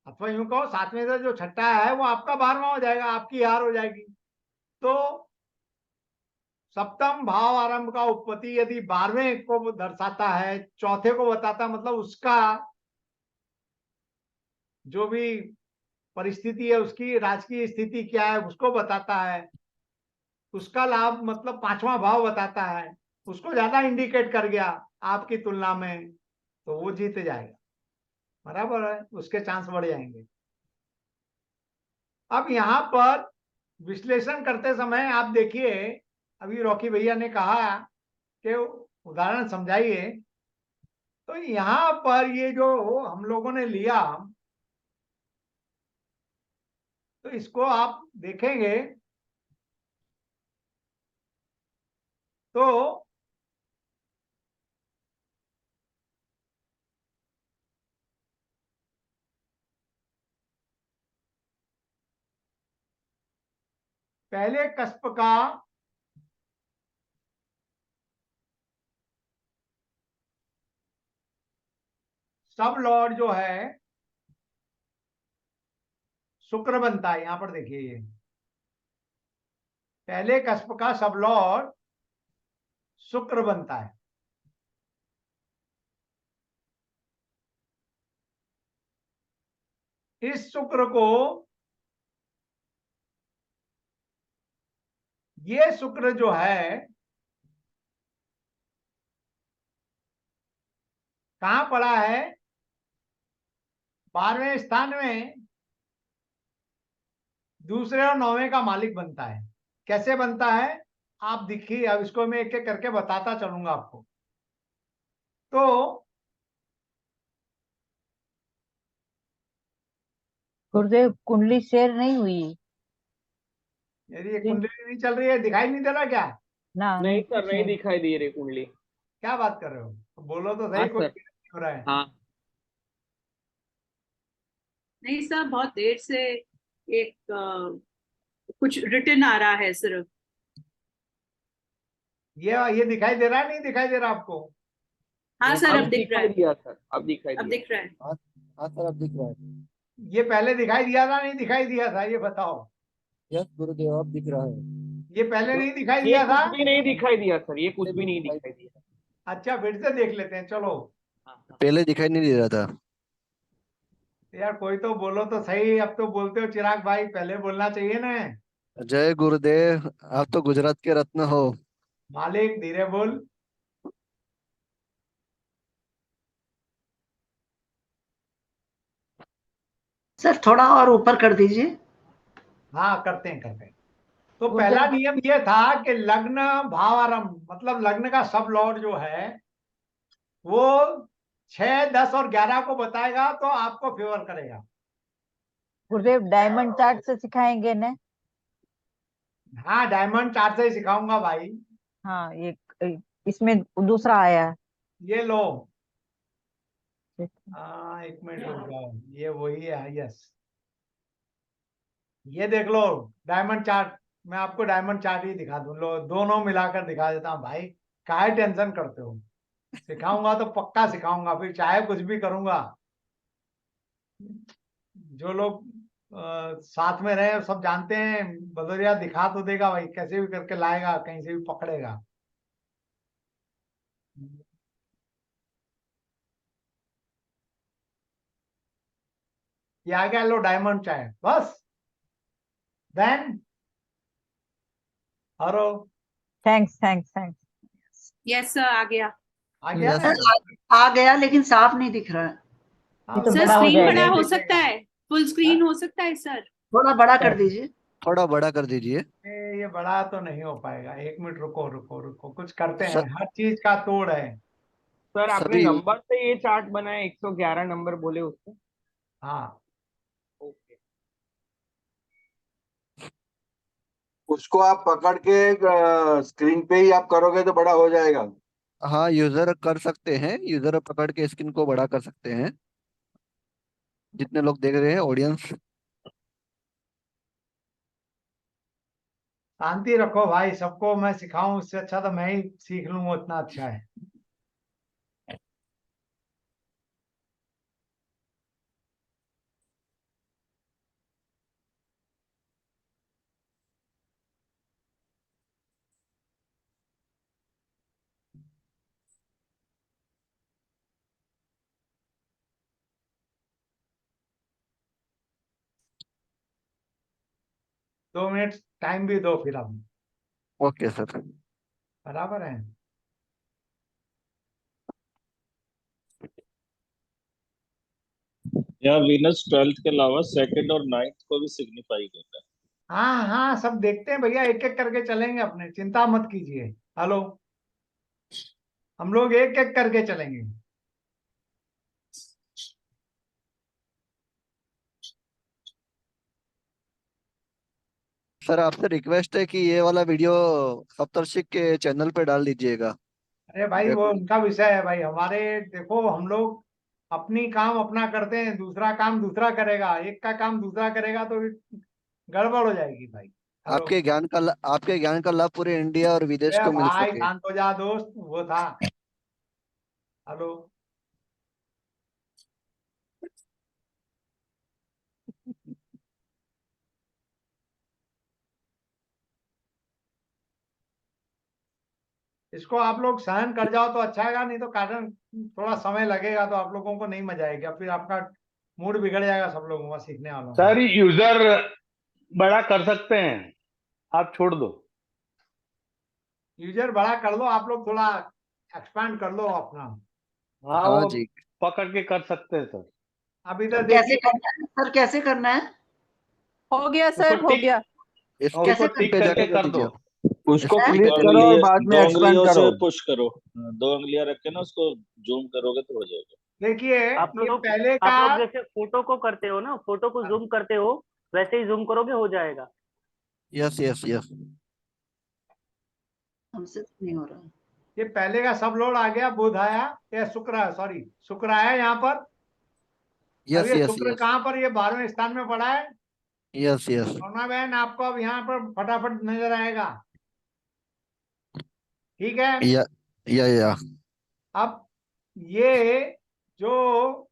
अथवा यूं कहो सातवें से जो छठा है वो आपका 12वां हो जाएगा, आपकी हार हो जाएगी। तो सप्तम भाव आरंभ का उपपत्ति यदि 12वें को दर्शाता है, चौथे को बताता, मतलब उसका जो भी परिस्थिति है, उसकी राजकीय स्थिति क्या है उसको बताता है, उसका लाभ मतलब पांचवा भाव बताता है, उसको ज्यादा इंडिकेट कर गया आपकी तुलना में, तो वो जीत जाएगा। बराबर है, उसके चांस बढ़ जाएंगे। अब यहां पर विश्लेषण करते समय आप देखिए, अभी रॉकी भैया ने कहा कि उदाहरण समझाइए, तो यहां पर ये जो हम लोगों ने लिया, तो इसको आप देखेंगे तो पहले कस्प का सब लॉर्ड जो है शुक्र बनता है। यहां पर देखिए, ये पहले कस्प का सब लॉर्ड शुक्र बनता है। इस शुक्र को, ये शुक्र जो है कहां पड़ा है? 12वें स्थान में दूसरे और 9वें का मालिक बनता है। कैसे बनता है आप देखिए, अब इसको मैं एक एक करके बताता चलूंगा आपको। तो गुरुदेव कुंडली शेयर नहीं हुई मेरी ये कुंडली नहीं चल रही है, दिखाई नहीं दे रहा क्या? ना। नहीं सर, नहीं शेयर दिखाई दे रही कुंडली। क्या बात कर रहे हो? तो बोलो तो हाँ सही, कोई सर। नहीं हो रहा है। हाँ नहीं सर, बहुत देर से एक कुछ रिटर्न आ रहा है सिर्फ। ये दिखाई दे रहा है, नहीं दिखाई दे रहा आपको? हाँ सर, अब अब दिख रहा दिखाई है। दिया सर, अब दिखाई अब दिया। दिख रहा है। हाँ सर, अब दिख रहा है। ये पहले दिखाई दिया था, नहीं दिखाई दिया था, ये बताओ। यस गुरुदेव, अब दिख रहा है। ये पहले नहीं दिखाई ये दिया था? कुछ भी नहीं दिखाई दिया सर, ये कुछ पहले भी भी नहीं दिखाई दिखाई दिया। अच्छा, फिर से देख लेते हैं, चलो। हाँ, हाँ। पहले दिखाई नहीं दे रहा था। यार कोई तो बोलो तो सही, अब तो बोलते हो चिराग भाई, पहले बोलना चाहिए ना। जय गुरुदेव, आप तो गुजरात के रत्न हो। मालिक धीरे बोल। सर थोड़ा और ऊपर कर दीजिए। हाँ करते हैं। तो गुरुदेव पहला नियम ये था कि लग्न भावारंभ मतलब लग्न का सब लॉर्ड जो है वो 6, 10 और 11 को बताएगा तो आपको फेवर करेगा। गुरुदेव डायमंड चार्ट से सिखाएंगे ना? हाँ डायमंड चार्ट से ही सिखाऊंगा भाई। हाँ, ये इसमें दूसरा आया है। ये लो। हाँ एक मिनट रुक जाओ, ये वही है, यस। ये देख लो डायमंड चार्ट। मैं आपको डायमंड चार्ट ही दिखा दूं, लो दोनों मिलाकर दिखा देता हूँ भाई। काहे टेंशन करते हो? सिखाऊंगा तो पक्का सिखाऊंगा, फिर चाहे कुछ भी करूंगा। जो लोग साथ में रहे सब जानते हैं, बदौरिया दिखा तो देगा भाई, कैसे भी करके लाएगा, कहीं से भी पकड़ेगा। ये आ गया, लो डायमंड चाहे बस। देन हरो। Thanks thanks thanks. Yes sir, आ गया। आ गया यस ना? सर। आ गया लेकिन साफ नहीं दिख रहा है। हाँ, ये तो सर बड़ा हो स्क्रीन बड़ा जाएगा। हो सकता है, फुल स्क्रीन हो सकता है सर। थोड़ा बड़ा कर दीजिए। थोड़ा बड़ा कर दीजिए। ये बड़ा तो नहीं हो पाएगा, एक मिनट रुको, कुछ करते हैं, सर, हर चीज का तोड़ है। सर आपने सभी नंबर से ये चार्ट बनाया, 111 नंबर बोले उसको। हाँ ओके। उसको आप पकड़ के स्क्रीन पे ही आप करोगे तो बड़ा हो जाएगा। हाँ, यूजर कर सकते हैं, यूजर पकड़ के स्क्रीन को बड़ा कर सकते हैं, जितने लोग देख रहे हैं ऑडियंस। शांति रखो भाई, सबको मैं सिखाऊं उससे अच्छा तो मैं ही सीख लूं, उतना अच्छा है। दो मिनट टाइम भी दो फिर अब। Okay sir. बराबर है। या वीनस 12th के अलावा सेकंड और 9th को भी सिग्निफाई करता है। हाँ हाँ सब देखते हैं भैया, एक एक करके चलेंगे अपने, चिंता मत कीजिए। हेलो, हम लोग एक एक करके चलेंगे। सर आपसे रिक्वेस्ट है कि ये वाला वीडियो सप्तर्षि के चैनल पे डाल दीजिएगा। अरे भाई वो उनका विषय है भाई, हमारे देखो हम लोग अपनी काम अपना करते हैं, दूसरा काम दूसरा करेगा, एक का काम दूसरा करेगा तो गड़बड़ हो जाएगी भाई। हेलो। आपके ज्ञान का लाभ पूरे इंडिया और विदेश अरे को मिल भाई सके। शांत हो जा दोस्त, वो था। हेलो। इसको आप लोग सहन कर जाओ तो अच्छा है, नहीं तो कारण थोड़ा समय लगेगा तो आप लोगों को नहीं मजा आएगा, फिर आपका मूड बिगड़ जाएगा सब लोगों का, सीखने वालों का। सर यूजर बड़ा कर सकते हैं, आप छोड़ दो। यूजर बड़ा कर लो, आप लोग थोड़ा एक्सपांड कर लो अपना। हाँ हाँ वो जी। पकड़ के कर सकते हैं सर। अब इधर कैसे देखिए। करना है सर, कैसे करना है? हो गया उसको सर, हो टिक गया। इसके कैसे उसको स्क्रीन टिक पे करके जाके कर कर दो। दीजिए। उसको है? क्लिक दो करो और उंगलियां बाद में दो एक्सपेंड उंगलियों करो। से पुश करो। हाँ, 2 उंगलियां रख के ना उसको जूम करोगे तो हो जाएगा। देखिए आप ये लोग पहले का। आप लोग जैसे फोटो को करते हो ना, फोटो को जूम करते हो, वैसे ही जूम करोगे हो जाएगा। Yes yes yes. हमसे तो नहीं हो रहा। ये पहले का सब लोड आ गया, बुध आया या शुक्र, सॉरी शुक्र आया यहाँ पर। अब यस ये यस शुक्र यस। कहाँ पर, ये 12वें स्थान में पड़ा है। Yes yes. सोना बहन आपको अब यहाँ पर फटाफट नजर आएगा। ठीक है। या या। अब ये जो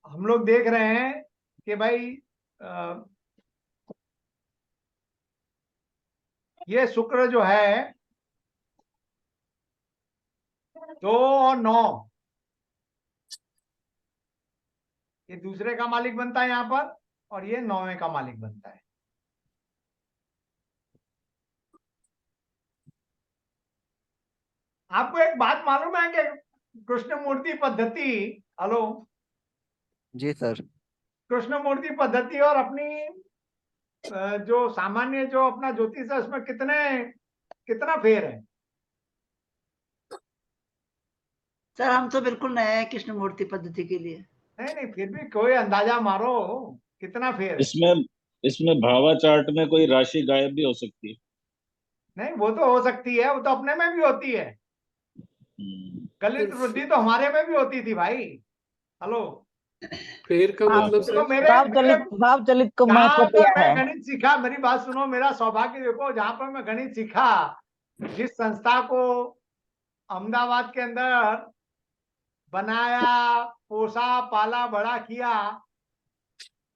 हम लोग देख रहे हैं कि भाई अ, ये शुक्र जो है 2 और 9, ये दूसरे का मालिक बनता है यहाँ पर, और ये 9वें का मालिक बनता है। आपको एक बात मालूम है कि कृष्णमूर्ति पद्धति, हेलो, जी सर। कृष्णमूर्ति पद्धति और अपनी जो सामान्य जो अपना ज्योतिष है उसमें कितना फेर है? सर हम तो बिल्कुल नए हैं कृष्णमूर्ति पद्धति के लिए। नहीं, फिर भी कोई अंदाजा मारो, कितना फेर है? इसमें भावा चार्ट में कोई राशि गायब भी हो सकती है। नहीं, वो तो हो सकती है, वो तो अपने में भी होती है। गलित वृद्धि तो हमारे में भी होती थी भाई। हेलो, फेर का मतलब देखो सर भाव चलित को जहाँ महत्व पर दिया मैं है। गणित सीखा, मेरी बात सुनो, मेरा सौभाग्य देखो, जहां पर मैं गणित सीखा, जिस संस्था को अहमदाबाद के अंदर बनाया, पोसा, पाला, बड़ा किया,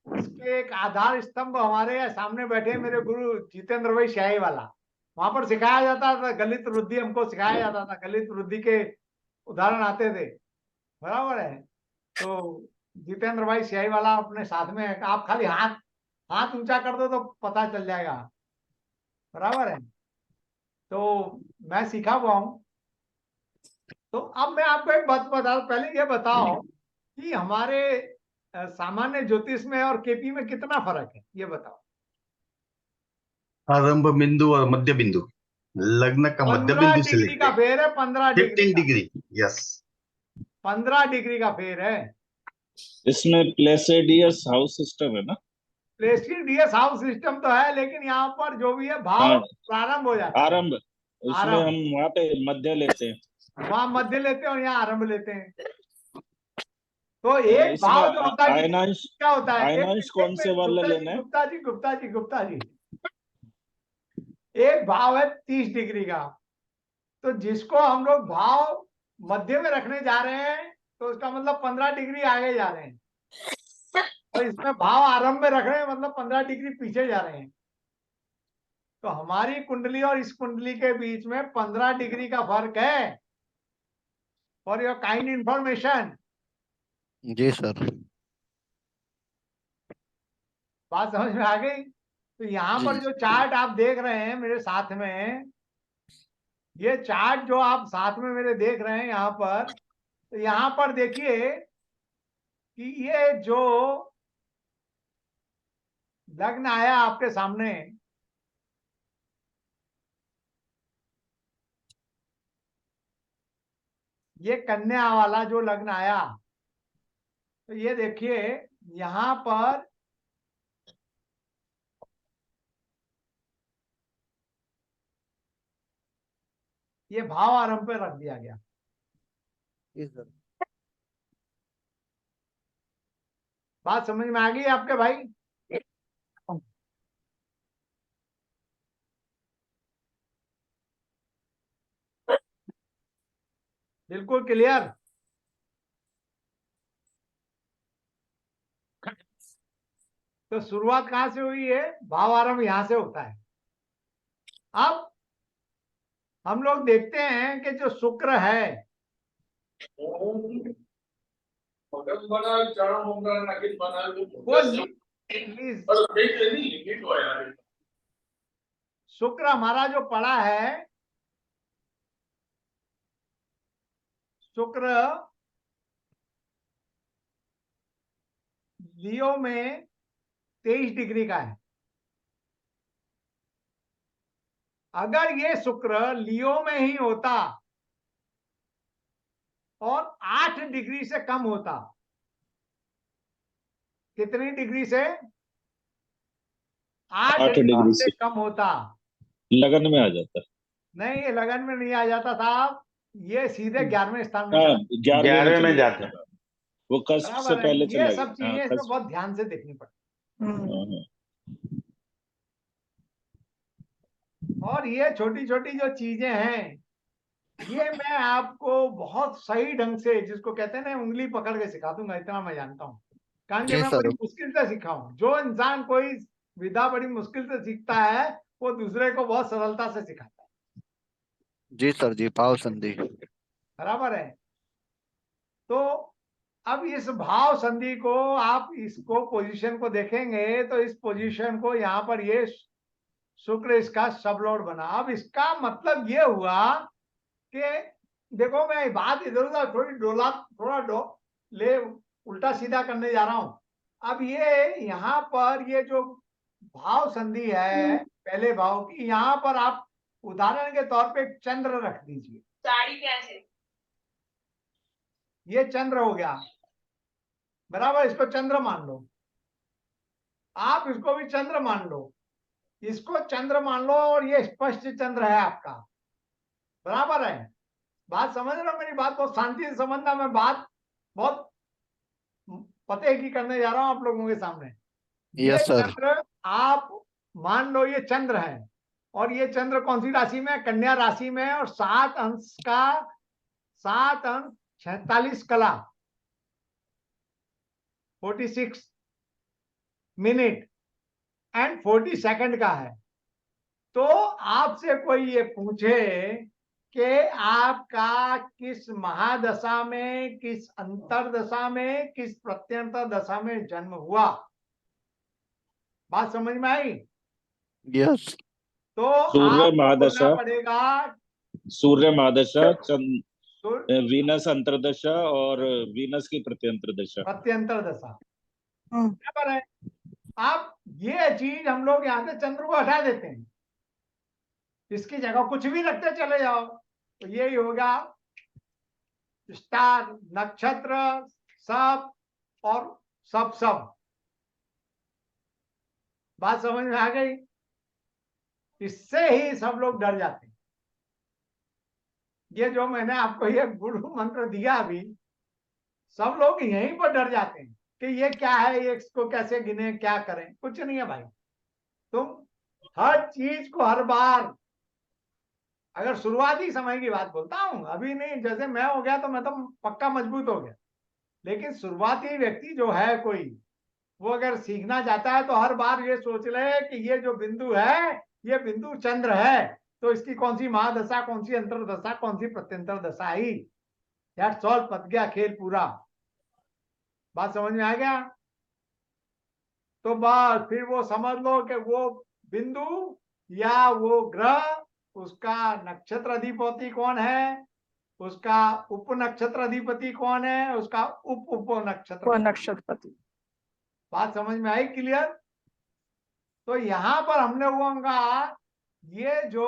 उसके एक आधार स्तंभ हमारे सामने बैठे मेरे गुरु जितेंद्र भाई शाही वाला। वहां पर सिखाया जाता था गलित वृद्धि, हमको सिखाया जाता था, गलित वृद्धि के उदाहरण आते थे, बराबर है। तो जितेंद्र भाई शाही वाला अपने साथ में है, आप खाली हाथ ऊंचा कर दो तो पता चल जाएगा, बराबर है। तो मैं सीखा हुआ हूं। तो अब मैं आपको एक बात बता, पहले ये बताओ कि हमारे सामान्य ज्योतिष में और केपी में कितना फर्क है, ये बताओ। आरंभ बिंदु और मध्य बिंदु, लग्न का मध्य 15 बिंदु से डिग्री का लेकर फेर है, 15 डिग्री 15 का, डिग्री। यस, 15 डिग्री का फेर है। इसमें प्लेसेडियस हाउस सिस्टम है ना? प्लेसिडियस हाउस सिस्टम तो है, लेकिन यहाँ पर जो भी है भाव हाँ, प्रारंभ हो जाता है। आरंभ, उसमें आरंभ, हम वहां पे मध्य लेते हैं, वहां मध्य लेते हैं और यहाँ आरंभ लेते हैं। तो एक भाव जो होता है आयनांश, क्या होता है, आयनांश कौन से वाला लेना है? गुप्ता जी, एक भाव है 30 डिग्री का, तो जिसको हम लोग भाव मध्य में रखने जा रहे हैं तो उसका मतलब 15 डिग्री आगे जा रहे हैं, और इसमें भाव आरंभ में रख रहे हैं मतलब 15 डिग्री पीछे जा रहे हैं। तो हमारी कुंडली और इस कुंडली के बीच में 15 डिग्री का फर्क है। For your kind information. जी सर। बात समझ में आ गई? तो यहाँ पर जो चार्ट आप देख रहे हैं मेरे साथ में, ये चार्ट जो आप साथ में मेरे देख रहे हैं यहाँ पर, तो यहाँ पर देखिए कि ये जो लग्न आया आपके सामने, ये कन्या वाला जो लग्न आया, तो ये देखिए यहाँ पर ये भाव आरंभ पे रख दिया गया। बात समझ में आ गई आपके भाई? बिल्कुल क्लियर। तो शुरुआत कहां से हुई है? भाव आरंभ यहां से होता है। अब हम लोग देखते हैं कि जो शुक्र है, शुक्र हमारा जो पड़ा है, शुक्र लियो में 23 डिग्री का है। अगर ये शुक्र लियो में ही होता और 8 डिग्री से कम होता, कितनी डिग्री से? 8 डिग्री से कम होता, लगन में आ जाता। नहीं, ये लगन में नहीं आ जाता साहब, ये सीधे 11वें स्थान में 11वें में जाता है। वो कष्ट से पहले चला ये गया। सब चीजें इसमें बहुत ध्यान से देखनी पड़ती। और ये छोटी छोटी जो चीजें हैं, ये मैं आपको बहुत सही ढंग से, जिसको कहते हैं ना, उंगली पकड़ के सिखा दूंगा, इतना मैं जानता हूँ। कारण मैं बड़ी मुश्किल से सीखा हूँ। जो इंसान कोई विधा बड़ी मुश्किल से सीखता है, वो दूसरे को बहुत सरलता से सिखाता है। जी सर जी, भाव संधि। बराबर है। तो अब इस भाव संधि को आप इसको पोजीशन को देखेंगे तो इस पोजीशन को यहाँ पर ये शुक्र इसका सबलोड बना। अब इसका मतलब ये हुआ कि देखो मैं बात इधर उधर थोड़ा ले उल्टा सीधा करने जा रहा हूं। अब ये यहाँ पर ये जो भाव संधि है पहले भाव की, यहाँ पर आप उदाहरण के तौर पे चंद्र रख दीजिए। साड़ी कैसे? ये चंद्र हो गया, बराबर, इसको चंद्र मान लो, आप इसको भी चंद्र मान लो, इसको चंद्र मान लो, और ये स्पष्ट चंद्र है आपका, बराबर है। बात समझ रहे हो मेरी बात? बहुत शांति से समझना, मैं बात बहुत पते की करने जा रहा हूं आप लोगों के सामने। ये यस सर। चंद्र आप मान लो ये चंद्र है, और ये चंद्र कौन सी राशि में? कन्या राशि में, और 7 अंश 46 कला 46 मिनट एंड 40 सेकंड का है। तो आपसे कोई ये पूछे कि आपका किस महादशा में, किस अंतरदशा में, किस प्रत्यंतर दशा में जन्म हुआ, बात समझ में आई? यस। तो सूर्य आपको महादशा, बोलना पड़ेगा सूर्य महादशा, वीनस अंतरदशा और वीनस की प्रत्यंतर दशा। प्रत्यंतर दशा, बराबर है। आप ये चीज हम लोग यहाँ से चंद्र को हटा देते हैं, इसकी जगह कुछ भी रखते चले जाओ, तो यही होगा स्टार, नक्षत्र, सब और सब। बात समझ में आ गई? इससे ही सब लोग डर जाते हैं। ये जो मैंने आपको ये गुरु मंत्र दिया अभी, सब लोग यहीं पर डर जाते हैं कि ये क्या है, ये इसको कैसे गिने, क्या करें। कुछ नहीं है भाई, तुम हर चीज को हर बार, अगर शुरुआती समय की बात बोलता हूं, अभी नहीं, जैसे मैं हो गया तो मैं तो पक्का मजबूत हो गया, लेकिन शुरुआती व्यक्ति जो है कोई, वो अगर सीखना चाहता है तो हर बार ये सोच ले कि ये जो बिंदु है ये बिंदु चंद्र है, तो इसकी कौन सी महादशा, कौन सी अंतरदशा, कौन सी प्रत्यंतर दशा आई, यार सॉल्व, पत गया खेल पूरा। बात समझ में आ गया? तो बस फिर वो समझ लो कि वो बिंदु या वो ग्रह, उसका नक्षत्र अधिपति कौन है, उसका उप नक्षत्र अधिपति कौन है, उसका उप नक्षत्रपति। बात समझ में आई? क्लियर? तो यहां पर हमने हुआ ये जो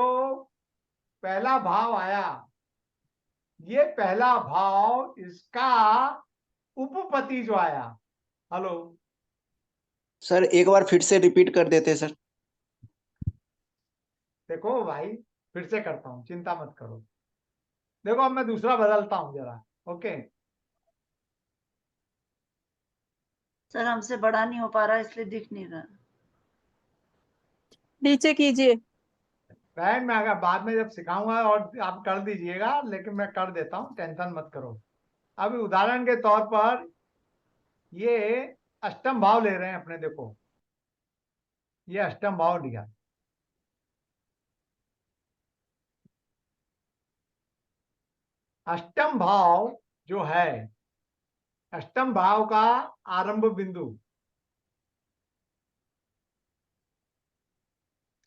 पहला भाव आया, ये पहला भाव, इसका उपपति जो आया, हेलो सर एक बार फिर से रिपीट कर देते सर। देखो भाई, फिर से करता हूं, चिंता मत करो। देखो अब मैं दूसरा बदलता हूं जरा, ओके? सर हमसे बड़ा नहीं हो पा रहा, इसलिए दिख नहीं रहा। नीचे कीजिए। बैग में अगर बाद में जब सिखाऊंगा और आप कर दीजिएगा, लेकिन मैं कर देता हूं, टेंशन मत करो। अभी उदाहरण के तौर पर ये अष्टम भाव ले रहे हैं अपने, देखो ये अष्टम भाव लिया, अष्टम भाव जो है, अष्टम भाव का आरंभ बिंदु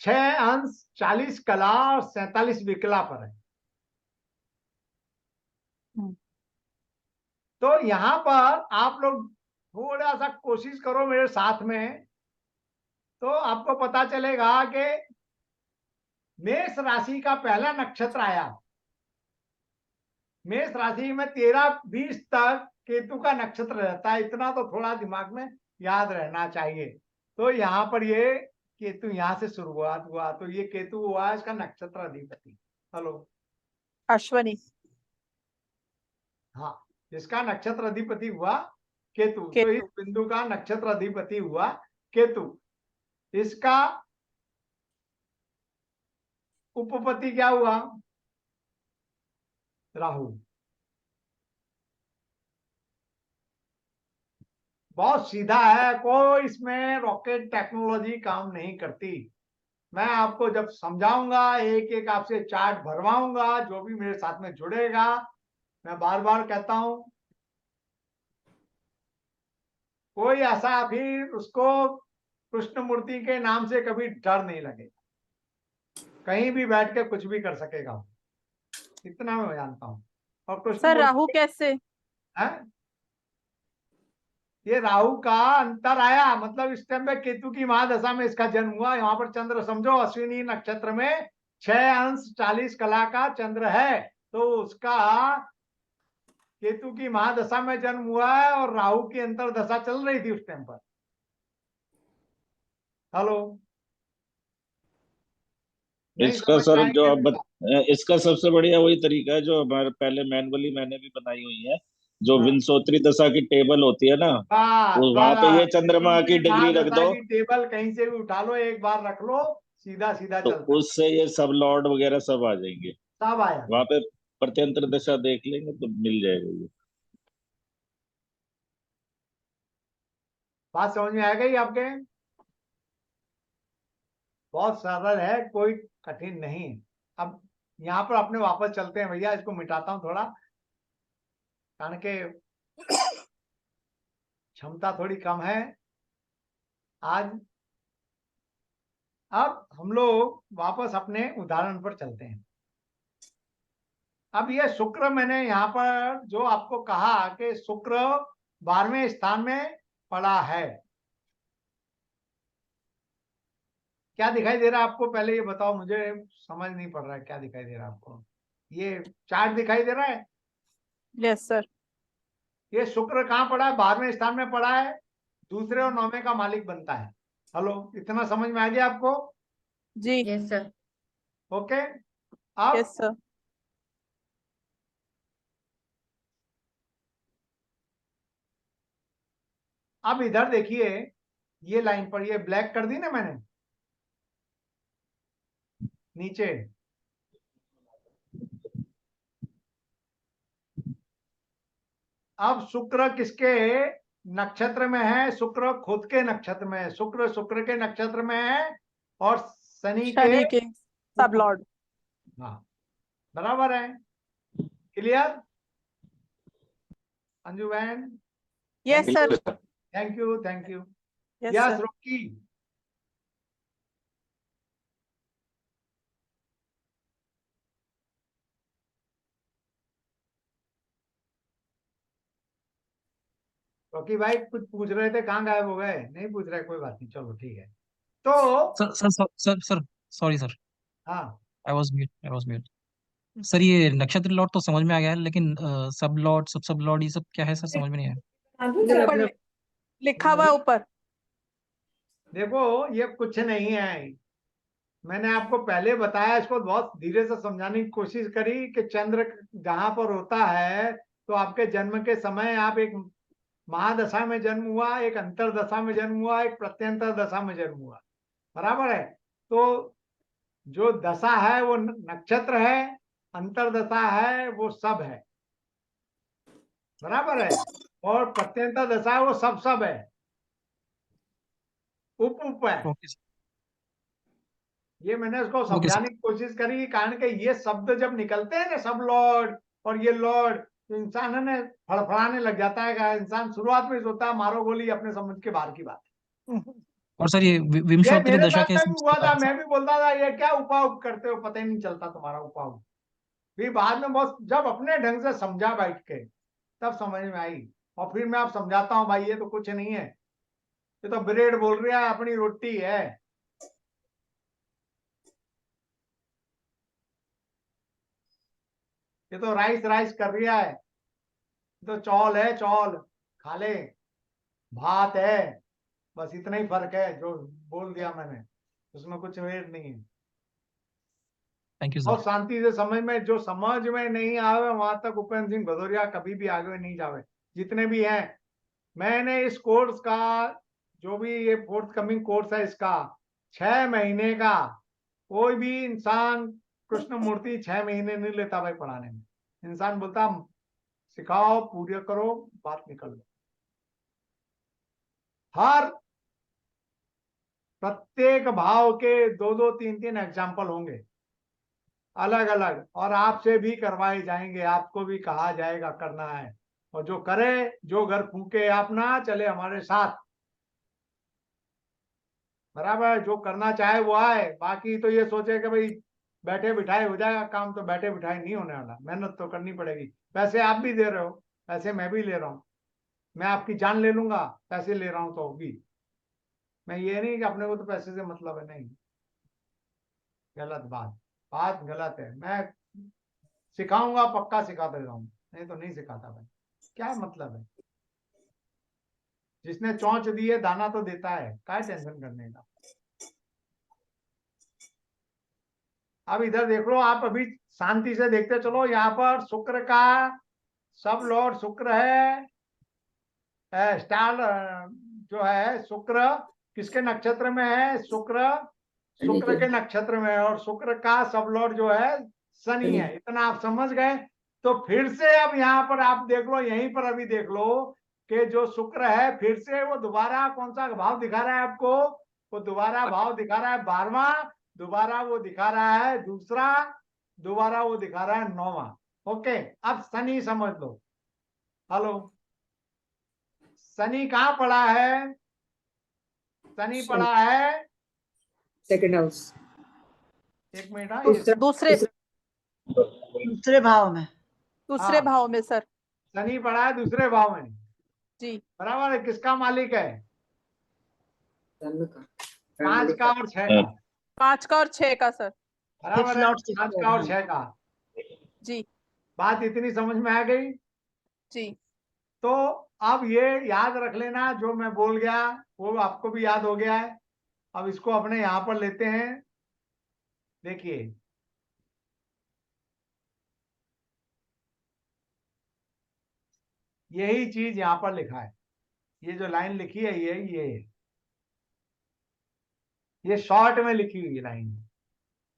6 अंश 40 कला और 47 विकला पर है। तो यहां पर आप लोग थोड़ा सा कोशिश करो मेरे साथ में, तो आपको पता चलेगा कि मेष राशि का पहला नक्षत्र आया। मेष राशि में 13-20 तक केतु का नक्षत्र रहता है, इतना तो थोड़ा दिमाग में याद रहना चाहिए। तो यहाँ पर ये केतु यहाँ से शुरुआत हुआ, तो ये केतु हुआ इसका नक्षत्र अधिपति, हेलो अश्वनी। हाँ, इसका नक्षत्र अधिपति हुआ केतु, तो इस बिंदु का नक्षत्र अधिपति हुआ केतु। इसका उपपति क्या हुआ? राहु। बहुत सीधा है, कोई इसमें रॉकेट टेक्नोलॉजी काम नहीं करती। मैं आपको जब समझाऊंगा, एक एक आपसे चार्ट भरवाऊंगा, जो भी मेरे साथ में जुड़ेगा, मैं बार बार कहता हूं कोई ऐसा भी उसको कृष्ण मूर्ति के नाम से कभी डर नहीं लगेगा, कहीं भी बैठ के कुछ भी कर सकेगा, इतना मैं जानता हूँ। और कृष्ण सर राहु मूर्ति कैसे? है, ये राहु का अंतर आया, मतलब इस टाइम पे केतु की महादशा में इसका जन्म हुआ। यहाँ पर चंद्र समझो अश्विनी नक्षत्र में 6 अंश 40 कला का चंद्र है, तो उसका केतु की महादशा में जन्म हुआ है और राहु की अंतरदशा चल रही थी उस टाइम पर। हेलो, नहीं इसका समझ सर में जो आएंगे? इसका सबसे बढ़िया वही तरीका है जो हमारे पहले मैनुअली मैंने भी बनाई हुई है, जो हाँ। विंशोत्तरी दशा की टेबल होती है ना, बस वहां पे ये बस, चंद्रमा केतु की की डिग्री रख महादशा दो, की टेबल कहीं से भी उठा लो, एक बार रख लो, सीधा सीधा तो चलता है, उससे ये सब लॉर्ड वगैरह सब आ जाएंगे। सब आया। वहां पे प्रत्यंतर दशा देख लेंगे तो मिल जाएगा ये। बात समझ में आ गई आपके? बहुत सरल है, कोई कठिन नहीं है। अब यहाँ पर अपने वापस चलते हैं भैया, इसको मिटाता हूँ थोड़ा, कारण के क्षमता थोड़ी कम है आज। अब हम लोग वापस अपने उदाहरण पर चलते हैं। अब ये शुक्र, मैंने यहाँ पर जो आपको कहा कि शुक्र 12वें स्थान में पड़ा है, क्या दिखाई दे रहा है आपको? पहले ये बताओ, मुझे समझ नहीं पड़ रहा है क्या दिखाई दे रहा है आपको। ये चार्ट दिखाई दे रहा है? Yes sir. ये शुक्र कहाँ पड़ा है? 12वें स्थान में पड़ा है, दूसरे और 9वें का मालिक बनता है। हेलो, इतना समझ में आ गया आपको? जी यस सर। ओके। अब यस सर। अब इधर देखिए, ये लाइन पर ये ब्लैक कर दी ना मैंने नीचे, अब शुक्र किसके नक्षत्र में है? शुक्र खुद के नक्षत्र में है, शुक्र के नक्षत्र में है, और शनि के सब लॉर्ड। हाँ, बराबर है। क्लियर अंजू बहन? Yes sir. Thank you, thank you. Yes yes sir. Rocky. Rocky भाई कुछ पूछ रहे थे, कहाँ गायब हो गए? नहीं पूछ रहे, कोई बात नहीं, चलो ठीक है। तो sir sir sir sir sir sorry sir, हाँ, आई वाज म्यूट। सर ये नक्षत्र लॉर्ड तो समझ में आ गया है, लेकिन सब लॉर्ड सब लॉर्ड ये सब क्या है सर, समझ में नहीं आया। ऊपर लिखा हुआ है ऊपर। देखो ये कुछ नहीं है, मैंने आपको पहले बताया, इसको बहुत धीरे से समझाने की कोशिश करी कि चंद्र जहां पर होता है, तो आपके जन्म के समय आप एक महादशा में जन्म हुआ, एक अंतरदशा में जन्म हुआ, एक प्रत्यंतर दशा में जन्म हुआ, बराबर है। तो जो दशा है वो नक्षत्र है, अंतरदशा है वो सब है, बराबर है, और प्रत्यंतर दशा है वो सब है, उप है। Okay sir. ये मैंने उसको ओके सर। समझाने की कोशिश करी, कारण के ये शब्द जब निकलते हैं ना, सब लॉर्ड और ये लॉर्ड, तो इंसान है ना फड़फड़ाने लग जाता है। इंसान शुरुआत में सोचता है मारो गोली, अपने समझ के बाहर की बात है। और सर ये ये विंशोत्तरी मेरे दशा साथ में कैसे भी हुआ था, बताया सर? मैं भी बोलता था ये क्या उपाय करते हो, पता ही नहीं चलता तुम्हारा उपाय। फिर बाद में बहुत जब अपने ढंग से समझा बैठ के, तब समझ में आई, और फिर मैं आप समझाता हूँ भाई ये तो कुछ नहीं है, ये तो ब्रेड बोल रहा है, अपनी रोटी है। ये तो राइस राइस कर रहा है, ये तो चौल है, चौल खा ले, भात है, बस इतना ही फर्क है जो बोल दिया मैंने, उसमें कुछ वेट नहीं है। थैंक यू और सर। शांति से समझ में, जो समझ में नहीं आवे वहां तक उपेंद्र सिंह भदौरिया कभी भी आगे नहीं जावे, जितने भी हैं। मैंने इस कोर्स का, जो भी ये फोर्थ कमिंग कोर्स है इसका, 6 महीने का, कोई भी इंसान कृष्ण मूर्ति 6 महीने नहीं लेता भाई पढ़ाने में। इंसान बोलता सिखाओ, पूरे करो, बात निकल लो। हर प्रत्येक भाव के 2-2 3-3 एग्जाम्पल होंगे अलग अलग, और आपसे भी करवाए जाएंगे, आपको भी कहा जाएगा करना है, और जो करे, जो घर फूके अपना चले हमारे साथ, बराबर है। जो करना चाहे वो आए, बाकी तो ये सोचे कि भाई बैठे बिठाए हो जाएगा काम, तो बैठे बिठाए नहीं होने वाला, मेहनत तो करनी पड़ेगी। पैसे आप भी दे रहे हो, पैसे मैं भी ले रहा हूँ, मैं आपकी जान ले लूंगा, पैसे ले रहा हूँ तो भी। मैं ये नहीं कि अपने को तो पैसे से मतलब है, नहीं, गलत बात, बात गलत है। मैं सिखाऊंगा, पक्का सिखा देता हूँ, नहीं तो नहीं सिखाता भाई, क्या मतलब है। जिसने चोंच दी है दाना तो देता है, क्या टेंशन करने का। अब इधर देख लो आप, अभी शांति से देखते चलो। यहाँ पर शुक्र का सब लॉर्ड शुक्र है, स्टार जो है शुक्र किसके नक्षत्र में है, शुक्र शुक्र के नक्षत्र में है, और शुक्र का सब लॉर्ड जो है शनि है। इतना आप समझ गए। तो फिर से अब यहाँ पर आप देख लो, यहीं पर अभी देख लो कि जो शुक्र है फिर से वो दोबारा कौन सा भाव दिखा रहा है आपको, वो दोबारा भाव दिखा रहा है 12वां, दोबारा वो दिखा रहा है दूसरा, दोबारा वो दिखा रहा है 9वां। ओके, अब शनि समझ लो। हेलो, शनि कहाँ पड़ा है, शनि पड़ा है सेकंड हाउस, एक मिनट, हाँ, दूसरे दूसरे भाव में, दूसरे हाँ, भाव में सर। शनि पड़ा है दूसरे भाव में, जी, बराबर है। किसका मालिक है, धन का, 5 फैमिली का और 6 का, 5 का और 6 का सर। बराबर है, लॉर्ड 5 का और 6 का। जी बात इतनी समझ में आ गई। जी तो अब ये याद रख लेना, जो मैं बोल गया वो आपको भी याद हो गया है। अब इसको अपने यहाँ पर लेते हैं। देखिए, यही चीज यहाँ पर लिखा है, ये जो लाइन लिखी है ये शॉर्ट में लिखी हुई लाइन।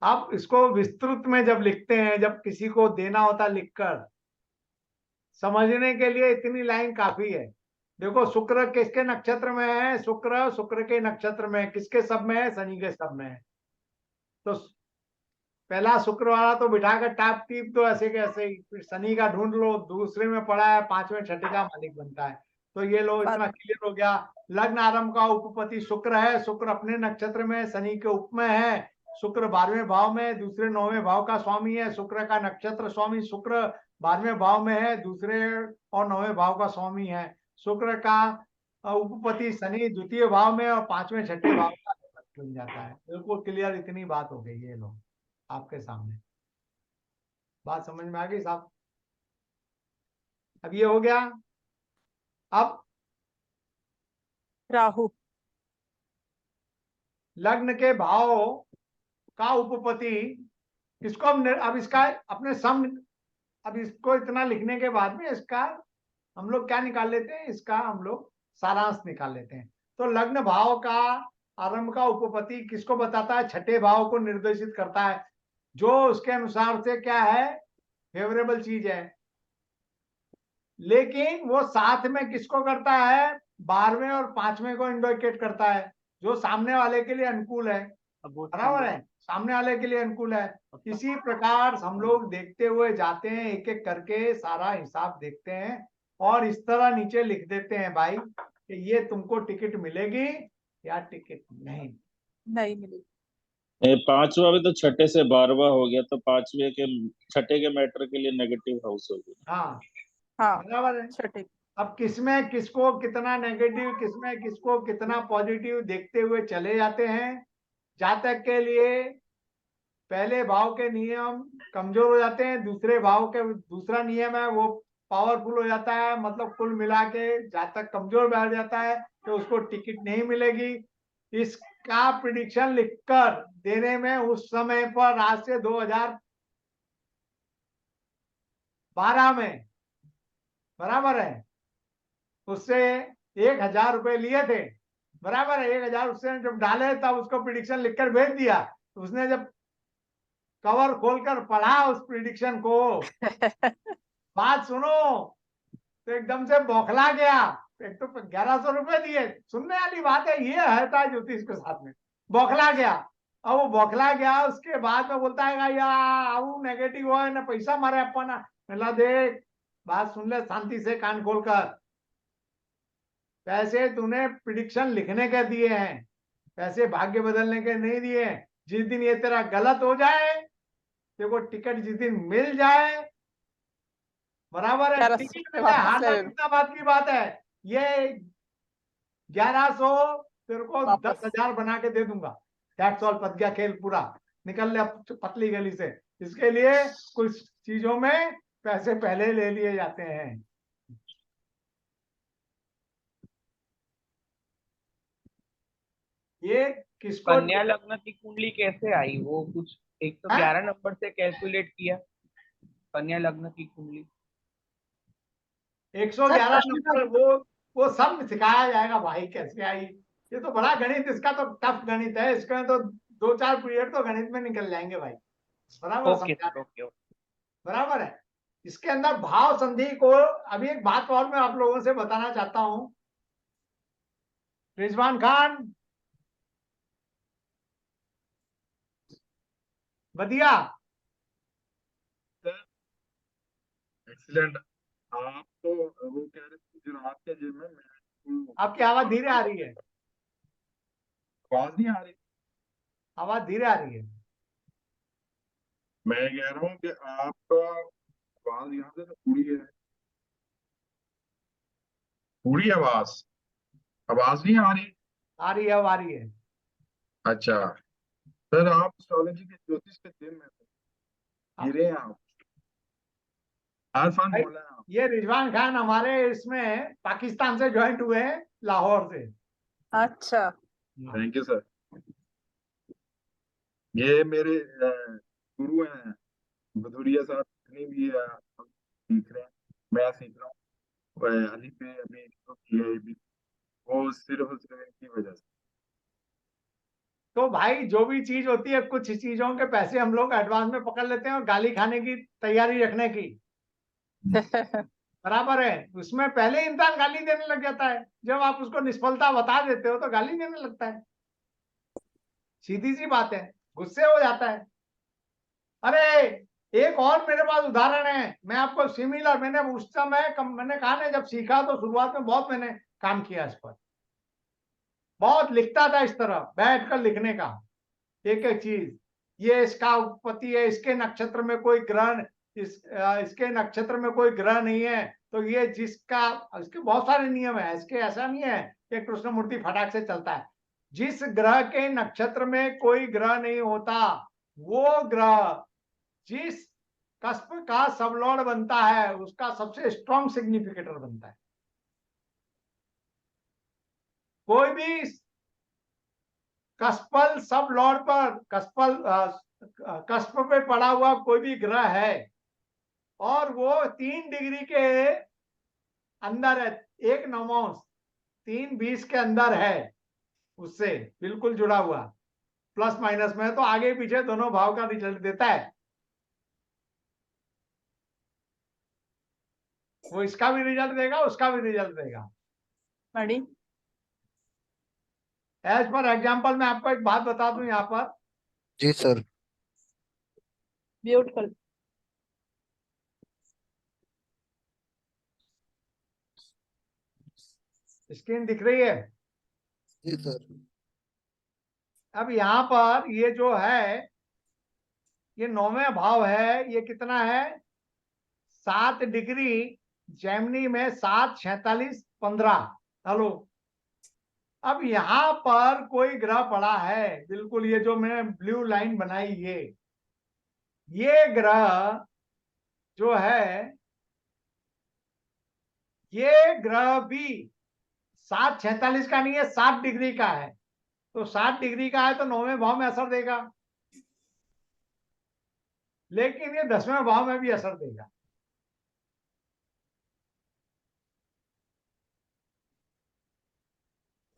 अब इसको विस्तृत में जब लिखते हैं, जब किसी को देना होता लिखकर, समझने के लिए इतनी लाइन काफी है। देखो, शुक्र किसके नक्षत्र में है, शुक्र शुक्र के नक्षत्र में, किसके सब में है, शनि के सब में है। तो पहला शुक्र वाला तो बिठाकर टाप टीप दो ऐसे के ऐसे ही, फिर शनि का ढूंढ लो, दूसरे में पड़ा है, 5वें 6ठे का मालिक बनता है। तो ये लो, इतना क्लियर हो गया। लग्न आरंभ का उपपति शुक्र है, शुक्र अपने नक्षत्र में शनि के उप में है, शुक्र 12वें भाव में, दूसरे 9वें भाव का स्वामी है, शुक्र का नक्षत्र स्वामी शुक्र 12वें भाव में है, दूसरे और 9वें भाव का स्वामी है। शुक्र का उपपति शनि द्वितीय भाव में और 5वें 6ठे भाव का बन जाता है। बिल्कुल क्लियर, इतनी बात हो गई। ये लो आपके सामने, बात समझ में आ गई साहब। अब ये हो गया। अब राहु, लग्न के भाव का उपपति किसको अब इसका अपने सम, अब इसको इतना लिखने के बाद में इसका हम लोग क्या निकाल लेते हैं, इसका हम लोग सारांश निकाल लेते हैं। तो लग्न भाव का आरंभ का उपपति किसको बताता है, 6ठे भाव को निर्देशित करता है, जो उसके अनुसार से क्या है, फेवरेबल चीज है। लेकिन वो साथ में किसको करता है, 12वें और 5वें को इंडिकेट करता है, जो सामने वाले के लिए अनुकूल है, बराबर है, सामने वाले के लिए अनुकूल है। इसी प्रकार हम लोग देखते हुए जाते हैं, एक एक करके सारा हिसाब देखते हैं, और इस तरह नीचे लिख देते हैं भाई कि ये तुमको टिकट मिलेगी या टिकट नहीं मिलेगी। 5वां भी तो 6ठे से 12वां हो गया, तो 5वें के 6ठे के मैटर के लिए नेगेटिव हाउस हो गया। हाँ, बराबर है। 6ठे। अब किसमें किसको कितना नेगेटिव, किसमें किसको कितना पॉजिटिव देखते हुए चले जाते हैं। जातक के लिए पहले भाव के नियम कमजोर हो जाते हैं, दूसरे भाव के दूसरा नियम है वो पावरफुल हो जाता है, मतलब कुल मिला के जातक कमजोर बैठ जाता है तो उसको टिकट नहीं मिलेगी। इसका प्रिडिक्शन लिखकर देने में उस समय पर आज से 2012 में, बराबर है, उससे 1000 रुपए लिए थे, बराबर है, 1000 उससे जब डाले तब उसको प्रिडिक्शन लिखकर भेज दिया। तो उसने जब कवर खोलकर पढ़ा उस प्रिडिक्शन को बात सुनो, तो एकदम से बौखला गया। एक तो 1100 रुपए दिए, सुनने वाली बात है, ये है ज्योतिष के साथ में, बौखला गया। अब वो बौखला गया, उसके बाद में बोलता है या आऊ नेगेटिव हो ना पैसा मारे अपन, मतलब देख बात सुन ले शांति से, कान खोलकर। पैसे तूने प्रिडिक्शन लिखने के दिए हैं, पैसे भाग्य बदलने के नहीं दिए हैं। जिस दिन ये तेरा गलत हो जाए, तेरे को टिकट जिस दिन मिल जाए, बराबर है, टिकट मिल जाए, हारना कितना बात की बात है। ये 1100 तेरे को 10,000 बना के दे दूंगा। दैट्स ऑल, पत गया खेल पूरा, निकल ले अब पतली गली से। इसके लिए कुछ चीजों में पैसे पहले ले लिए जाते हैं। ये किसको कन्या लग्न की कुंडली कैसे आई? वो कुछ 111 नंबर से कैलकुलेट किया, कन्या लग्न की कुंडली 111 नंबर, वो सब सिखाया जाएगा भाई, कैसे आई। ये तो बड़ा गणित, इसका तो टफ गणित है, इसका तो 2-4 पीरियड तो गणित में निकल जाएंगे भाई, बराबर ओके समझा। सर, ओके बराबर है। इसके अंदर भाव संधि को, अभी एक बात और मैं आप लोगों से बताना चाहता हूं। रिजवान खान, बढ़िया, एक्सीलेंट। आप तो वो कह रहे थे गुजरात के जिम में, आपकी आवाज धीरे आ रही है, आवाज नहीं आ रही। आवाज धीरे आ रही है। मैं कह रहा हूँ कि आपका आवाज यहाँ से तो पूरी है, पूरी आवाज, आवाज नहीं आ रही। आ रही है, अब आ रही है। अच्छा सर, आप एस्ट्रोलॉजी के ज्योतिष के जिम में गिरे हैं आप, भाई, बोला है। ये रिजवान खान हमारे इसमें पाकिस्तान से ज्वाइंट हुए हैं, लाहौर से। अच्छा, थैंक यू सर। ये मेरे गुरु हैं भदौरिया साहब, जितनी भी हम सीख रहे हैं, मैं सीख रहा हूँ अली पे अभी जो किया है, वो सिर्फ इनकी वजह से। तो भाई जो भी चीज होती है, कुछ चीजों के पैसे हम लोग एडवांस में पकड़ लेते हैं और गाली खाने की तैयारी रखने की, बराबर है। उसमें पहले इंसान गाली देने लग जाता है, जब आप उसको निष्फलता बता देते हो तो गाली देने लगता है। सीधी सी बात है, गुस्से हो जाता है। अरे एक और मेरे पास उदाहरण है, मैं आपको सिमिलर, मैंने उस समय मैंने कहा ना, जब सीखा तो शुरुआत में बहुत मैंने काम किया इस पर, बहुत लिखता था, इस तरह बैठकर लिखने का एक एक चीज। ये इसका उत्पत्ति है, इसके नक्षत्र में कोई ग्रह, इसके नक्षत्र में कोई ग्रह नहीं है, तो ये जिसका, इसके बहुत सारे नियम है, इसके ऐसा नहीं है कि कृष्णमूर्ति फटाक से चलता है। जिस ग्रह के नक्षत्र में कोई ग्रह नहीं होता, वो ग्रह जिस कस्प का सबलॉर्ड बनता है, उसका सबसे स्ट्रॉन्ग सिग्निफिकेटर बनता है। कोई भी कस्पल सब लॉर्ड पर, कस्प पे पड़ा हुआ कोई भी ग्रह है और वो 3 डिग्री के अंदर है, 1 नवमांश 3:20 के अंदर है, उससे बिल्कुल जुड़ा हुआ, प्लस माइनस में, तो आगे पीछे दोनों भाव का रिजल्ट देता है। वो इसका भी रिजल्ट देगा, उसका भी रिजल्ट देगा। मणि, एज पर एग्जाम्पल मैं आपको एक बात बता दूं यहाँ पर। जी सर। म्यूट कर। स्क्रीन दिख रही है? जी सर। अब यहाँ पर ये जो है, ये 9वें भाव है, ये कितना है? 7 डिग्री जेमिनी में 7, 46, 15। हेलो, अब यहाँ पर कोई ग्रह पड़ा है, बिल्कुल ये जो मैंने ब्लू लाइन बनाई, ये ग्रह जो है, ये ग्रह भी 7, 46 का नहीं है, 7 डिग्री का है। तो 7 डिग्री का है तो 9वें भाव में असर देगा, लेकिन ये 10वें भाव में भी असर देगा।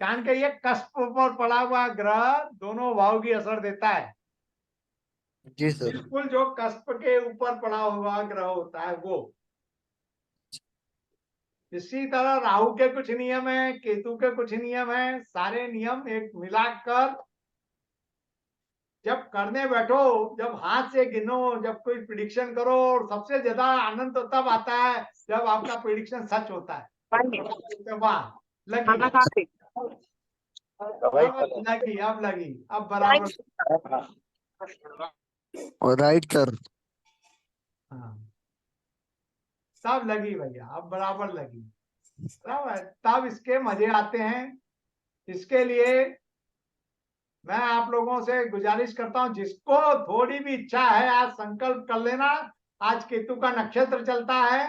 कारण के ये कस्प पर पड़ा हुआ ग्रह दोनों भाव की असर देता है। जी सर। बिल्कुल जो कस्प के ऊपर पड़ा हुआ ग्रह होता है वो। इसी तरह राहु के कुछ नियम है, केतु के कुछ नियम है, सारे नियम एक मिलाकर जब करने बैठो, जब हाथ से गिनो, जब कोई प्रिडिक्शन करो, और सबसे ज्यादा आनंद तो तब आता है जब आपका प्रिडिक्शन सच होता है। वाह, लगी अब लगी, अब बराबर। और राइट सर। हाँ, तब लगी भैया, अब बराबर लगी, बराबर। तब इसके मजे आते हैं। इसके लिए मैं आप लोगों से गुजारिश करता हूं, जिसको थोड़ी भी इच्छा है आज संकल्प कर लेना। आज केतु का नक्षत्र चलता है,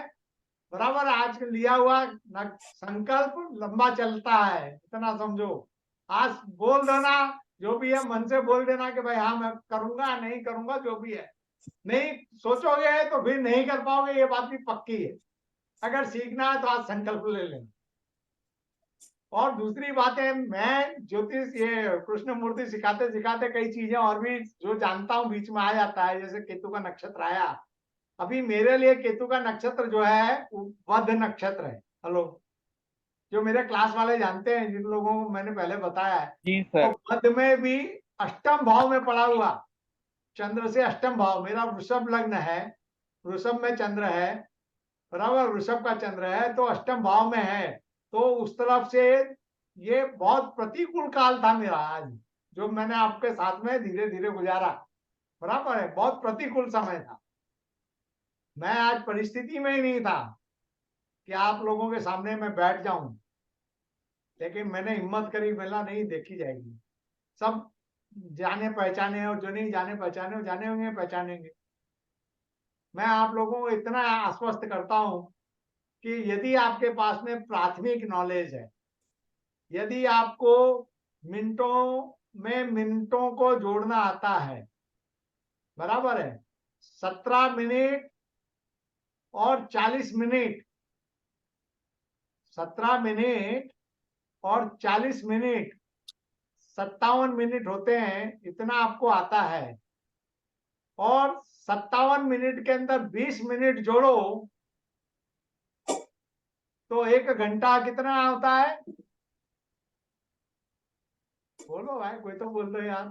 बराबर। आज लिया हुआ संकल्प लंबा चलता है, इतना समझो। आज बोल देना, जो भी है मन से बोल देना कि भाई हाँ मैं करूंगा, नहीं करूंगा, जो भी है। नहीं सोचोगे तो फिर नहीं कर पाओगे, ये बात भी पक्की है। अगर सीखना है तो आज संकल्प ले लेना। और दूसरी बात है, मैं ज्योतिष ये कृष्ण मूर्ति सिखाते सिखाते कई चीजें और भी जो जानता हूँ बीच में आ जाता है। जैसे केतु का नक्षत्र आया, अभी मेरे लिए केतु का नक्षत्र जो है वध नक्षत्र है। हेलो, जो मेरे क्लास वाले जानते हैं, जिन लोगों को मैंने पहले बताया है, जी सर। तो वध में भी अष्टम भाव में पड़ा हुआ, चंद्र से अष्टम भाव। मेरा वृषभ लग्न है, वृषभ में चंद्र है, बराबर। वृषभ का चंद्र है तो अष्टम भाव में है, तो उस तरफ से ये बहुत प्रतिकूल काल था मेरा आज, जो मैंने आपके साथ में धीरे धीरे गुजारा, बराबर है। बहुत प्रतिकूल समय था। मैं आज परिस्थिति में ही नहीं था कि आप लोगों के सामने मैं बैठ जाऊं, लेकिन मैंने हिम्मत करी, बोला नहीं, देखी जाएगी। सब जाने पहचाने, और जो नहीं जाने पहचाने वो जाने होंगे, पहचानेंगे। मैं आप लोगों को इतना आश्वस्त करता हूं कि यदि आपके पास में प्राथमिक नॉलेज है, यदि आपको मिनटों में मिनटों को जोड़ना आता है, बराबर है, 17 मिनट और 40 मिनट, 17 मिनट और 40 मिनट, 57 मिनट होते हैं, इतना आपको आता है। और 57 मिनट के अंदर 20 मिनट जोड़ो तो 1 घंटा कितना होता है? बोलो भाई, कोई तो बोल दो यार।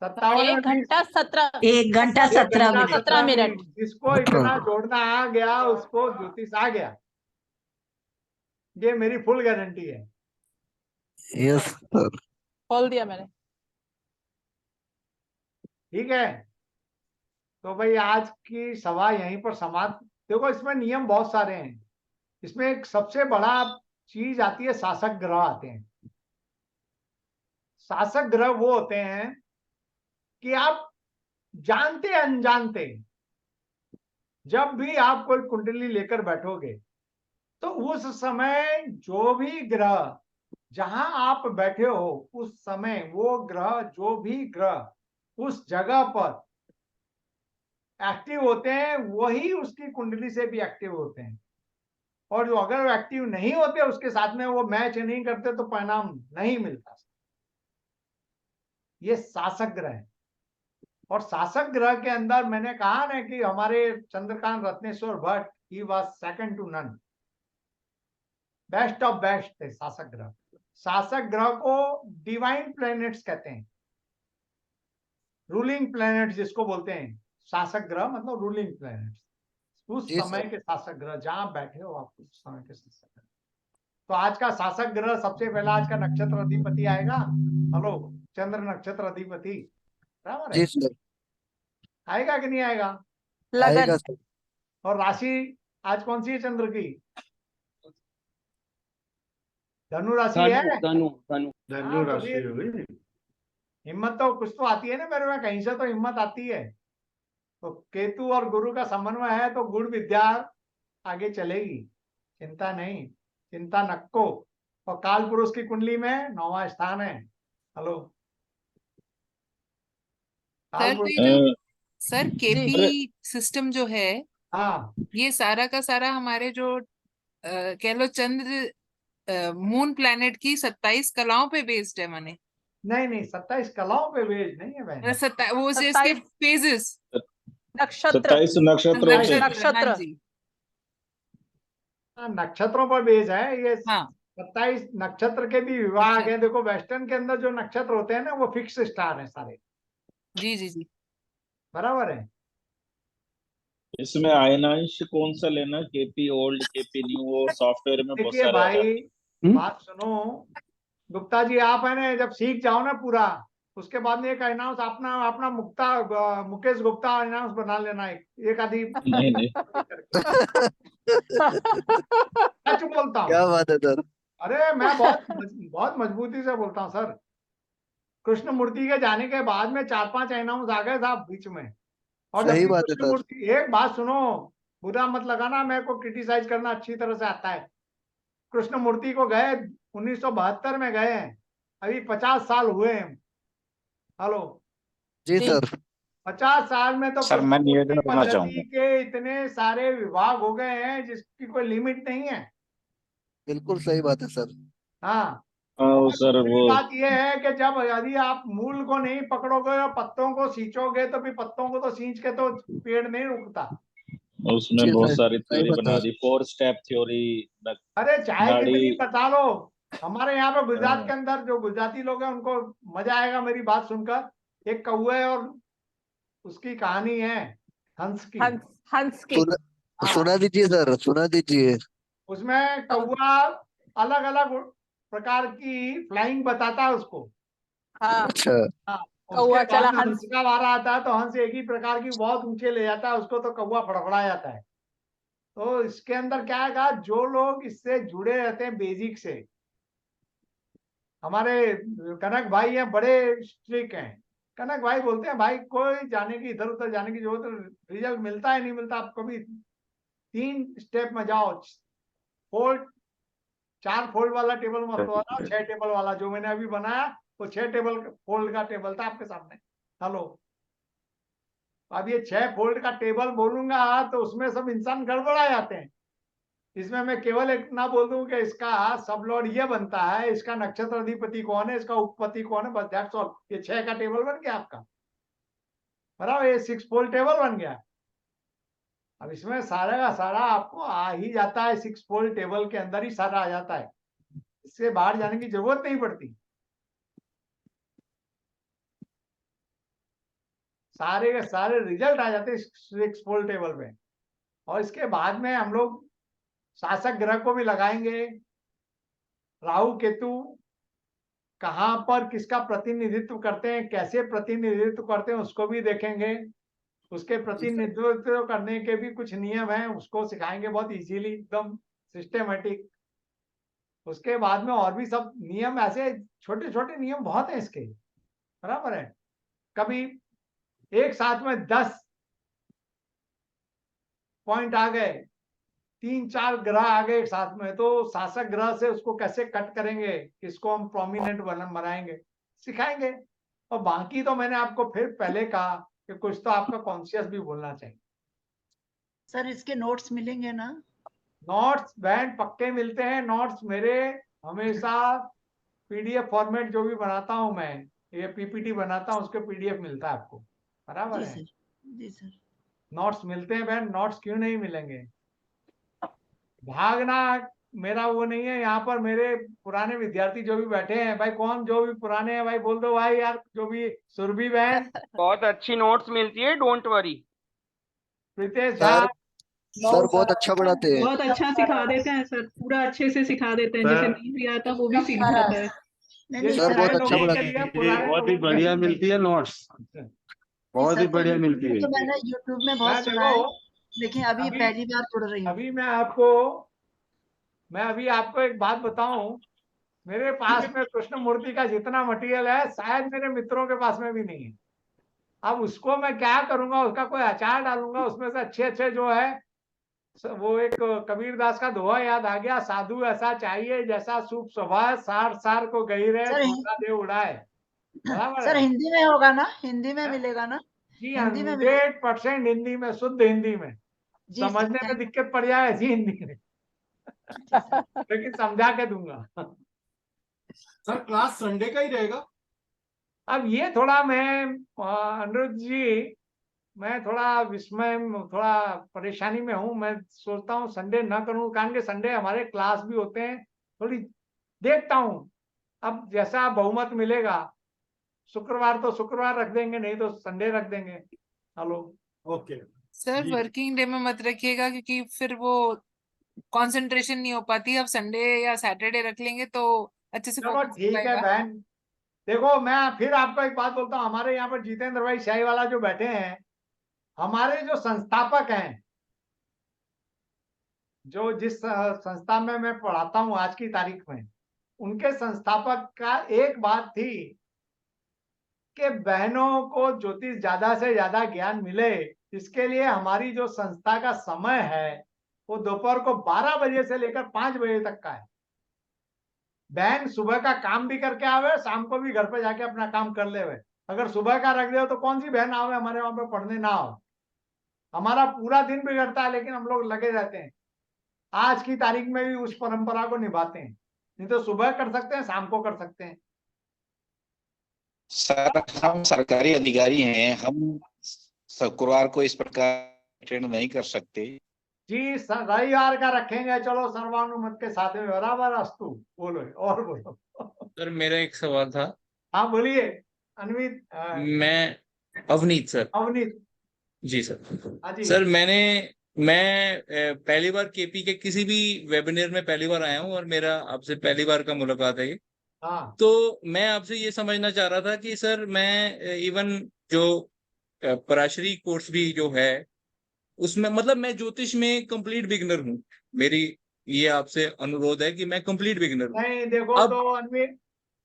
57 1 घंटा 17 1 घंटा 17 मिनट 17 मिनट। जिसको इतना जोड़ना आ गया उसको ज्योतिष आ गया, ये मेरी फुल गारंटी है। Yes sir. खोल दिया मैंने। ठीक है, तो भाई आज की सभा यहीं पर समाप्त। देखो, इसमें नियम बहुत सारे हैं। इसमें एक सबसे बड़ा चीज आती है, शासक ग्रह आते हैं। शासक ग्रह वो होते हैं कि आप जानते अनजानते जब भी आप कोई कुंडली लेकर बैठोगे तो उस समय जो भी ग्रह जहां आप बैठे हो उस समय वो ग्रह, जो भी ग्रह उस जगह पर एक्टिव होते हैं, वही उसकी कुंडली से भी एक्टिव होते हैं। और जो अगर एक्टिव नहीं होते, उसके साथ में वो मैच नहीं करते, तो परिणाम नहीं मिलता। ये शासक ग्रह है। और शासक ग्रह के अंदर मैंने कहा ना कि हमारे Chandrakant Ratneshwar Bhatt, he was second to none, best of best थे शासक ग्रह। शासक ग्रह को डिवाइन प्लैनेट्स कहते हैं, रूलिंग प्लैनेट्स जिसको बोलते हैं। शासक ग्रह मतलब रूलिंग प्लैनेट्स, उस समय के शासक ग्रह, जहां बैठे हो आप उस समय के शासक ग्रह। तो आज का शासक ग्रह, सबसे पहला आज का नक्षत्र अधिपति आएगा। हेलो, चंद्र नक्षत्र अधिपति, बराबर है? जी सर। आएगा कि नहीं आएगा? आएगा सर। और राशि आज कौन सी है चंद्र की? धनु राशि है। धनु धनु धनु राशि होगी। हिम्मत तो कुछ तो आती है ना मेरे में, कहीं से तो हिम्मत आती है। तो केतु और गुरु का समन्वय है तो गुण विद्या आगे चलेगी, चिंता नहीं, चिंता नक्को। और काल पुरुष की कुंडली में 9वां स्थान है। हेलो, सर तो ये जो सर केपी सिस्टम जो है, हाँ, ये सारा का सारा हमारे जो कह लो चंद्र मून प्लैनेट की 27 कलाओं पे बेस्ड है। माने नहीं नहीं, 27 कलाओं पे बेस्ड नहीं है बहन। वो जो इसके फेजेस, नक्षत्र 27 नक्षत्रों पे। नक्षत्र, हाँ जी, नक्षत्रों पर बेस्ड है ये। हाँ, 27 नक्षत्र के भी विभाग हैं। देखो वेस्टर्न के अंदर जो नक्षत्र होते हैं ना वो फिक्स स्टार है सारे, जी जी जी। बराबर है। इसमें आयनांश कौन सा लेना, केपी ओल्ड केपी न्यू, वो सॉफ्टवेयर में बहुत देखिए सारे आ भाई जाते हैं। बात सुनो गुप्ता जी, आप है ना जब सीख जाओ ना पूरा, उसके बाद में एक अनाउंस अपना अपना मुकेश गुप्ता अनाउंस बना लेना, एक आधी नहीं नहीं, सच बोलता हूँ। क्या बात है सर। अरे मैं बहुत मजबूती से बोलता हूँ सर। कृष्ण मूर्ति के जाने के बाद में 4-5 अनाउंस आ गए साहब बीच में। और सही जबकि बात है कृष्ण सर। मूर्ति, एक बात सुनो, बुरा मत लगाना, मेरे को क्रिटिसाइज करना अच्छी तरह से आता है। कृष्ण मूर्ति को गए 1972 में गए हैं, अभी 50 साल हुए हैं। हेलो, जी जी। सर। 50 साल में तो सर कृष्ण मैं मूर्ति निवेदन करना पद्धति चाहूंगा। के इतने सारे विभाग हो गए हैं जिसकी कोई लिमिट नहीं है। बिल्कुल सही बात है सर। हाँ, हाँ और सर दूसरी वो बात यह है कि जब यदि आप मूल को नहीं पकड़ोगे और पत्तों को सींचोगे तो भी पत्तों को तो सींच के तो पेड़ नहीं रुकता। उसमें जी बहुत सर, सारी सही थ्योरी बना बता। दी, 4 स्टेप थ्योरी। अरे चाहे नाड़ी। कितनी बता लो, हमारे यहाँ पे गुजरात हाँ, के अंदर जो गुजराती लोग हैं उनको मजा आएगा मेरी बात सुनकर। एक कौवे और उसकी कहानी है, हंस की। हंस हंस की। सुना हाँ, सुना दीजिए सर, सुना दीजिए। उसमें कौवा अलग अलग प्रकार की फ्लाइंग बताता है उसको। हाँ, अच्छा। हाँ, उसके कौआ चला बाद में हंस। हंस का वारा आता है तो हंस एक ही प्रकार की बहुत ऊंचे ले जाता है उसको, तो कौवा फड़फड़ा जाता है। तो इसके अंदर क्या है, जो लोग इससे जुड़े रहते हैं बेसिक से, हमारे कनक भाई हैं बड़े स्ट्रिक हैं। कनक भाई बोलते हैं भाई कोई जाने की इधर उधर जाने की जरूरत, रिजल्ट मिलता है नहीं मिलता, आप कभी 3 स्टेप में जाओ। फोल्ड 4 फोल्ड वाला टेबल मत बनाओ, 6 टेबल वाला जो मैंने अभी बनाया वो 6 टेबल फोल्ड का टेबल था आपके सामने। हेलो, अब ये 6 फोल्ड का टेबल बोलूंगा तो उसमें सब इंसान गड़बड़ा जाते हैं। इसमें मैं केवल इतना बोल दूं कि इसका सब लॉर्ड ये बनता है, इसका नक्षत्र अधिपति कौन है, इसका उपपति कौन है, बस दैट्स ऑल। ये 6 का टेबल बन गया आपका, बराबर। ये 6 फोल्ड टेबल बन गया। अब इसमें सारा का सारा आपको आ ही जाता है, 6 फोल्ड टेबल के अंदर ही सारा आ जाता है, इससे बाहर जाने की जरूरत नहीं पड़ती। सारे के सारे रिजल्ट आ जाते हैं 6 फोल्ड टेबल में। और इसके बाद में हम लोग शासक ग्रह को भी लगाएंगे, राहु केतु कहाँ पर किसका प्रतिनिधित्व करते हैं, कैसे प्रतिनिधित्व करते हैं उसको भी देखेंगे। उसके प्रतिनिधित्व करने के भी कुछ नियम हैं, उसको सिखाएंगे बहुत इजीली, एकदम सिस्टेमेटिक। उसके बाद में और भी सब नियम, ऐसे छोटे छोटे नियम बहुत हैं इसके, बराबर है। कभी एक साथ में 10 पॉइंट आ गए, 3-4 ग्रह आ गए एक साथ में, तो शासक ग्रह से उसको कैसे कट करेंगे, किसको हम प्रोमिनेंट बनाएंगे, सिखाएंगे। और बाकी तो मैंने आपको फिर पहले कहा कि कुछ तो आपका कॉन्शियस भी बोलना चाहिए। सर इसके नोट्स मिलेंगे ना? नोट्स बैंड पक्के मिलते हैं। नोट्स मेरे हमेशा पीडीएफ फॉर्मेट जो भी बनाता हूं मैं, ये पीपीटी बनाता हूं, उसके पीडीएफ मिलता है आपको, बराबर जी है। सर, जी सर। नोट्स मिलते हैं बैंड, नोट्स क्यों नहीं मिलेंगे। भागना मेरा वो नहीं है। यहाँ पर मेरे पुराने विद्यार्थी जो भी बैठे हैं भाई, कौन जो भी पुराने हैं भाई बोल दो भाई यार, जो भी सुरभि बहन, बहुत अच्छी नोट्स मिलती है, don't worry. Pritesh Jha, sir बहुत अच्छा पढ़ाते हैं। बहुत अच्छा सिखा देते हैं सर, पूरा अच्छे से सिखा देते हैं, जैसे नहीं भी आता वो भी सीख जाता है। ये सर जो बहुत नए अच्छा लोगों के पढ़ाते लिए हैं। पुराने बहुत ही लोगों के बढ़िया लिए मिलती है नोट्स, जी बहुत ही सर, तो बढ़िया यूट्यूब मिलती में है। तो मैंने यूट्यूब में बहुत मैं सुना है, देखो लेकिन अभी अभी पहली बार पढ़ रही हूँ। अभी मैं अभी आपको एक बात बताऊं, मेरे पास में कृष्ण मूर्ति का जितना मटेरियल है शायद मेरे मित्रों के पास में भी नहीं है। अब उसको मैं क्या करूंगा, उसका कोई अचार डालूंगा उसमें से अच्छे अच्छे जो है। वो एक कबीर दास का दोहा याद आ गया, साधु ऐसा चाहिए जैसा शुभ स्वभाव, सार सार को गहिरे सर छोटा दे उड़ाए, बराबर सर है। हिंदी में होगा ना? हिंदी में मिलेगा ना? जी, हिंदी में मिलेगा? 100% हिंदी में, शुद्ध हिंदी में। जी सर, समझने में थैंक दिक्कत पड़ जाए ऐसी हिंदी में, जी सर। लेकिन समझा के दूंगा। सर क्लास संडे का ही रहेगा? अब ये थोड़ा मैं अनुरुद्ध जी, मैं थोड़ा विस्मय, थोड़ा परेशानी में हूँ। मैं सोचता हूँ संडे ना करूँ, कारण के संडे हमारे क्लास भी होते हैं, थोड़ी देखता हूं, अब जैसा बहुमत मिलेगा, शुक्रवार तो शुक्रवार रख देंगे, नहीं तो संडे रख देंगे। हेलो, ओके सर जी। वर्किंग डे में मत रखिएगा, क्योंकि फिर वो कंसंट्रेशन नहीं हो पाती। अब संडे या सैटरडे रख लेंगे तो अच्छे से चलो फोकस हो ठीक है पाएगा। बहन। देखो मैं फिर आपको एक बात बोलता हूँ, हमारे यहाँ पर जितेंद्र भाई शाहीवाला जो बैठे हैं, हमारे जो संस्थापक हैं, जो जिस संस्था में मैं पढ़ाता हूँ आज की तारीख में, उनके संस्थापक का एक बात थी कि बहनों को ज्योतिष ज्यादा से ज्यादा ज्ञान मिले, इसके लिए हमारी जो संस्था का समय है वो दोपहर को 12 बजे से लेकर 5 बजे तक का है। बहन सुबह का काम भी करके आवे, शाम को भी घर पे जाके अपना काम कर ले। अगर सुबह का रख दे तो कौन सी बहन आवे हमारे वहां पे पढ़ने ना हो। हमारा पूरा दिन बिगड़ता है, लेकिन हम लोग लगे रहते हैं, आज की तारीख में भी उस परंपरा को निभाते हैं। नहीं तो सुबह कर सकते हैं, शाम को कर सकते हैं। सर हम सरकारी अधिकारी हैं, हम शुक्रवार को इस प्रकार अटेंड नहीं कर सकते। जी रविवार का रखेंगे, चलो सर्वानुमत के साथ में बराबर अस्तु। बोलो और बोलो। सर मेरा एक सवाल था। हाँ बोलिए अनवित। मैं अवनीत सर। अवनीत जी सर। हाँ जी। सर मैं पहली बार केपी के किसी भी वेबिनार में पहली बार आया हूँ और मेरा आपसे पहली बार का मुलाकात है ये। हाँ। तो मैं आपसे ये समझना चाह रहा था कि सर मैं इवन जो पराशरी कोर्स भी जो है उसमें, मतलब मैं ज्योतिष में कंप्लीट बिगिनर हूँ। मेरी ये आपसे अनुरोध है कि मैं कंप्लीट बिगिनर हूँ। नहीं देखो अब तो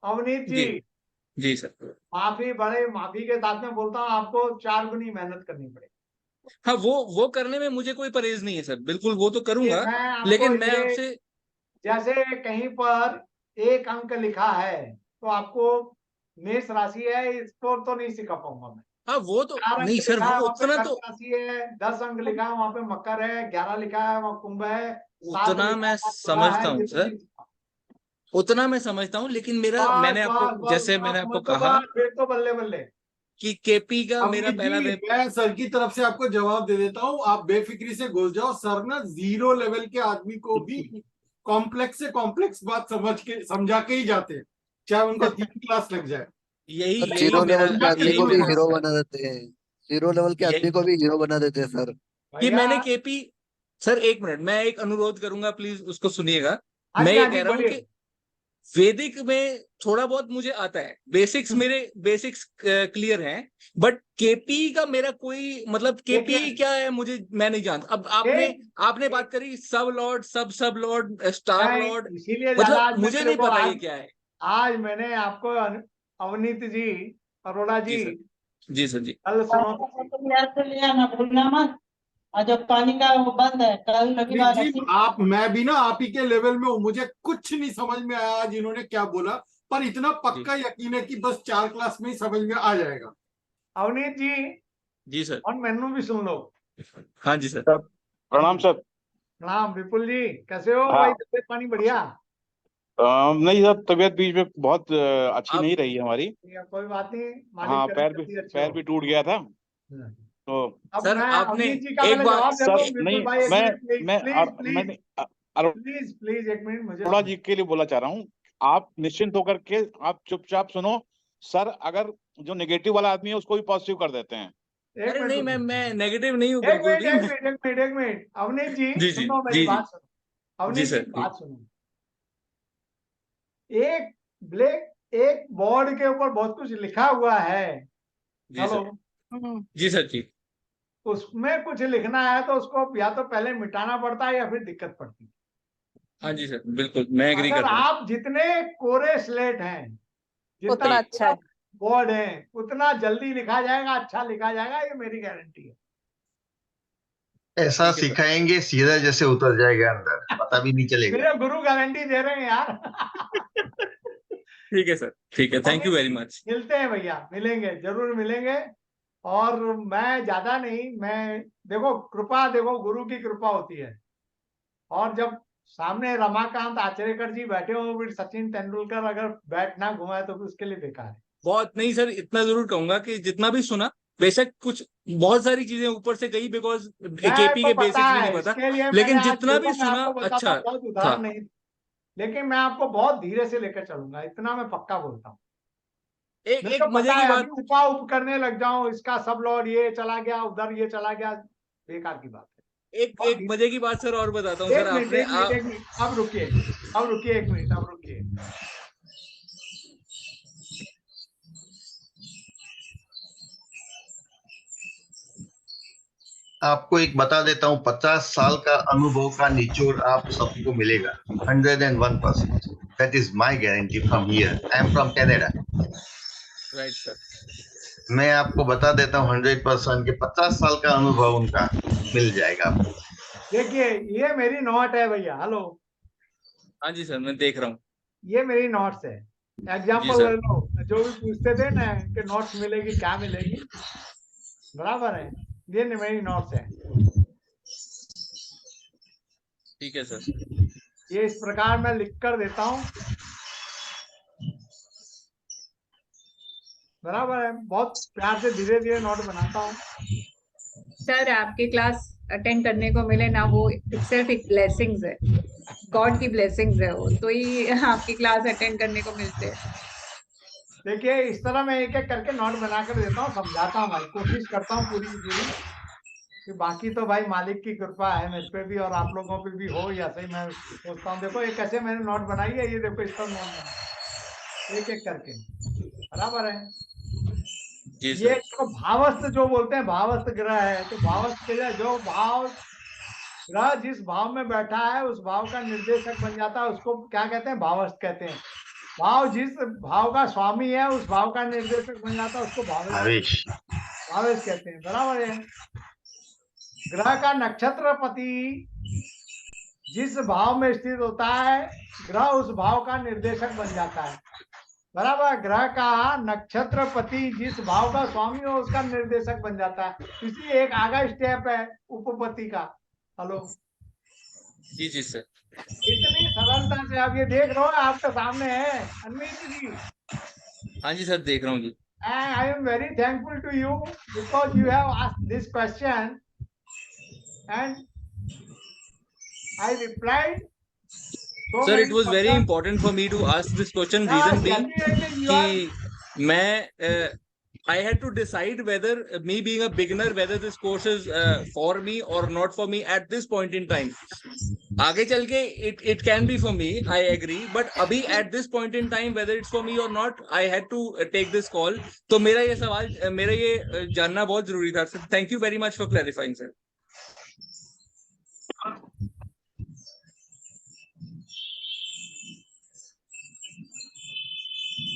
अवनीत जी, जी सर। माफी के साथ में बोलता हूँ, आपको 4 गुनी मेहनत करनी पड़ेगी। हाँ वो करने में मुझे कोई परहेज नहीं है सर, बिल्कुल वो तो करूंगा। मैं आपको लेकिन मैं आपसे जैसे कहीं पर 1 अंक लिखा है तो आपको मेष राशि है, इसको तो नहीं सिखा पाऊंगा मैं। हाँ वो तो 4 नहीं अंक सर, लिखा है वो वहाँ पे उतना कर्क तो राशि है, 10 अंक लिखा है वहाँ पे मकर है, 11 लिखा है वहाँ कुंभ है, 7 उतना लिखा मैं है वहाँ तुला समझता है, हूँ ये तो सर, नहीं सिखा। उतना मैं समझता हूँ। लेकिन मेरा बस मैंने आपको बस बस जैसे बस मैंने आपको मत तो कहा बस, फिर तो बल्ले बल्ले। कि केपी का मेरा अमित पहला जी, मैं सर की तरफ से आपको जवाब दे देता हूँ, आप बेफिक्री से घुस जाओ। सर ना 0 लेवल के आदमी को भी कॉम्प्लेक्स से कॉम्प्लेक्स बात समझा के ही जाते हैं, चाहे उनको 3 क्लास लग जाए। यही सर यही 0 मेरा लेवल के आदमी को भी मेरा हीरो सर बना देते हैं, 0 लेवल के आदमी को भी हीरो बना देते हैं सर। कि मैंने केपी सर, एक मिनट, मैं एक अनुरोध करूंगा, प्लीज उसको सुनिएगा। हाँ मैं जी ये हाँ जी कह रहा हूँ बोलिए। कि वैदिक में थोड़ा बहुत मुझे आता है, बेसिक्स मेरे बेसिक्स क्लियर हैं, बट केपी का मेरा कोई मतलब केपी क्या है मुझे, मैं नहीं जानता। अब आपने बात करी सब लॉर्ड स्टार लॉर्ड, इसीलिए ज्यादा मतलब आज मुझे मैंने नहीं देखो पता ये क्या है। आज मैंने आपको अवनीत जी, अरोड़ा जी, जी सर जी। कल सुनो याद से ले आना, भूलना मत। और जो पानी का वो बंद है, कल रविवार जी मैं भी ना आप ही के लेवल में हूँ, मुझे कुछ नहीं समझ में आया आज इन्होंने क्या बोला, पर इतना पक्का यकीन है कि बस 4 क्लास में ही समझ में आ जाएगा। अवनीत जी। जी सर। और मैनू भी सुन लो। हाँ जी सर। प्रणाम सर। प्रणाम विपुल जी, कैसे हो हाँ। भाई? तबियत पानी बढ़िया? नहीं सर, तबीयत बीच में बहुत अच्छी नहीं रही हमारी। कोई बात नहीं, मालिक हाँ, करे जल्दी अच्छे हो। पैर भी टूट गया था। तो अब सर मैं आपने अवनीत जी का एक पहले बार जवाब दे सर दूं। विपुल नहीं, भाई एक मिनट प्लीज मैं प्लीज प्लीज मैंने प्लीज प्लीज एक मिनट मुझे अरोड़ा जी के लिए बोला चाह रहा हूँ, आप निश्चिंत होकर के आप चुपचाप सुनो। सर अगर जो नेगेटिव वाला आदमी है उसको भी पॉजिटिव कर देते हैं। अरे नहीं, मैं नेगेटिव नहीं हूँ एक बिल्कुल मिनट भी। एक मिनट अवनीत जी जी सुनो मेरी बात सुनो। जी अवनीत जी सर। बात सुनो। एक बोर्ड के ऊपर बहुत कुछ लिखा हुआ है। जी हेलो। सर। जी सर जी। उसमें कुछ लिखना है तो उसको या तो पहले मिटाना पड़ता है या फिर दिक्कत पड़ती है। हाँ जी सर, बिल्कुल मैं एग्री अगर कर रहा हूँ। आप जितने कोरे स्लेट हैं, उतना अच्छा है। बोर्ड है, उतना जल्दी लिखा जाएगा, अच्छा लिखा जाएगा, ये मेरी गारंटी है। ऐसा सिखाएंगे सीधा जैसे उतर जाएगा अंदर, पता भी नहीं चलेगा। मेरे गुरु गारंटी दे रहे हैं यार। ठीक है सर, ठीक है, थैंक यू वेरी मच। मिलते हैं भैया, मिलेंगे, जरूर मिलेंगे। और मैं ज्यादा नहीं, मैं देखो कृपा, देखो गुरु की कृपा होती है। और जब सामने रमाकांत आचरेकर जी बैठे हो, फिर सचिन तेंदुलकर अगर बैट ना घुमाए तो फिर उसके लिए बेकार है। बहुत नहीं सर, इतना जरूर कहूंगा कि जितना भी सुना, बेशक कुछ बहुत सारी चीजें ऊपर से गई, बिकॉज केपी के बेसिक्स भी नहीं पता, इसके लिए लेकिन मैंने आज जितना भी देखो, मैं सुना आपको बताता अच्छा हूं, बहुत था। उदाहरण नहीं, लेकिन मैं आपको बहुत धीरे से लेकर चलूंगा, इतना मैं पक्का बोलता हूँ। एक मेरे को मजे पता की है, बात, अभी उपा उप करने लग जाऊं, इसका सब लॉर्ड ये चला गया, उधर ये चला गया, बेकार की बात है। एक मजे की बात सर और बताता हूँ सर। एक मिनट आपने एक मिनट एक मिनट, अब रुकिए, एक मिनट, अब रुकिए। आपको एक बता देता हूँ, 50 साल का अनुभव का निचोड़ आप सबको मिलेगा, 101%. That is my guarantee from here. I am from Canada. Right sir, मैं आपको बता देता हूँ 100% के 50 साल का अनुभव उनका मिल जाएगा आपको। देखिए, ये मेरी नोट है भैया। हेलो, हाँ जी सर, मैं देख रहा हूँ। ये मेरी नोट्स है। जी एग्जाम्पल सर। ले लो, जो भी पूछते थे ना कि नोट्स मिलेगी, क्या मिलेगी, बराबर है, ये मेरी नोट्स है। ठीक है सर। ये इस प्रकार मैं लिख कर देता हूँ, बराबर है। बहुत प्यार से धीरे धीरे नोट बनाता हूँ। सर आपके क्लास अटेंड करने को मिले ना, वो सिर्फ एक ब्लेसिंग्स है, गॉड की ब्लेसिंग्स है वो, तो ही आपकी क्लास अटेंड करने को मिलते हैं। देखिए, इस तरह मैं एक एक करके नोट बना कर देता हूँ, समझाता हूँ भाई, कोशिश करता हूँ पूरी पूरी कि बाकी तो भाई मालिक की कृपा है मेरे पे भी और आप लोगों पे भी हो, या सही मैं सोचता हूँ। देखो, ये कैसे मैंने नोट बनाई है, ये देखो, इस तरह नोट बनाई एक एक करके, बराबर है। जी ये सर। तो भावस्थ जो बोलते हैं, भावस्थ ग्रह है, तो भावस्थ के जो भाव ग्रह जिस भाव में बैठा है उस भाव का निर्देशक बन जाता है, उसको क्या कहते हैं, भावस्थ कहते हैं। भाव जिस भाव का स्वामी है उस भाव का निर्देशक बन जाता है, उसको भावेश भावेश कहते हैं, बराबर है। ग्रह का नक्षत्रपति जिस भाव में स्थित होता है, ग्रह उस भाव का निर्देशक बन जाता है, बराबर। ग्रह का नक्षत्रपति जिस भाव का स्वामी हो उसका निर्देशक बन जाता है। इसलिए एक आगा स्टेप है उपपत्ति का। हेलो, जी सर। इतनी सरलता से आप ये देख रहे हो, आपके सामने है अनमीत जी। हाँ जी सर, देख रहा हूँ जी। And I am very thankful to you because you have asked this question and I replied. So sir, many it was very persons- important for me to ask this question. Yeah, Reason being definitely you are. कि मैं I had to decide whether me being a beginner, whether this course is for me or not for me at this point in time. आगे चल के it can be for me, I agree, but अभी at this point in time whether it's for me or not, I had to take this call. तो मेरा ये सवाल, मेरा ये जानना बहुत जरूरी था sir. Thank you very much for clarifying, sir.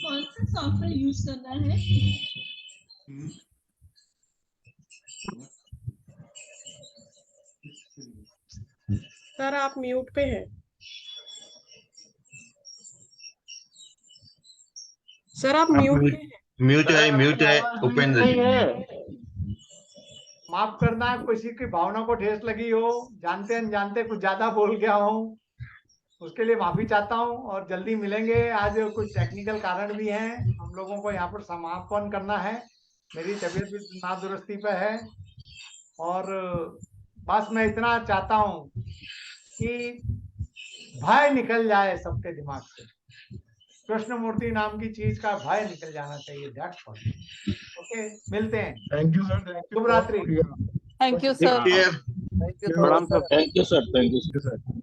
कौन सा सॉफ्टवेयर यूज करना है? सर आप म्यूट पे हैं। सर आप म्यूट पे हैं। म्यूट है उपेंद्र जी। माफ करना, किसी की भावना को ठेस लगी हो, जानते अनजानते कुछ ज्यादा बोल गया हूँ, उसके लिए माफी चाहता हूँ। और जल्दी मिलेंगे। आज कुछ टेक्निकल कारण भी हैं, हम लोगों को यहाँ पर समापन करना है, मेरी तबीयत भी नादुरुस्ती पे है। और बस मैं इतना चाहता हूँ कि भय निकल जाए सबके दिमाग से, कृष्णमूर्ति नाम की चीज का भय निकल जाना चाहिए। That's all. ओके, मिलते हैं। थैंक यू सर, शुभ रात्रि। Thank you sir. Take care. Thank you sir. Thank you sir.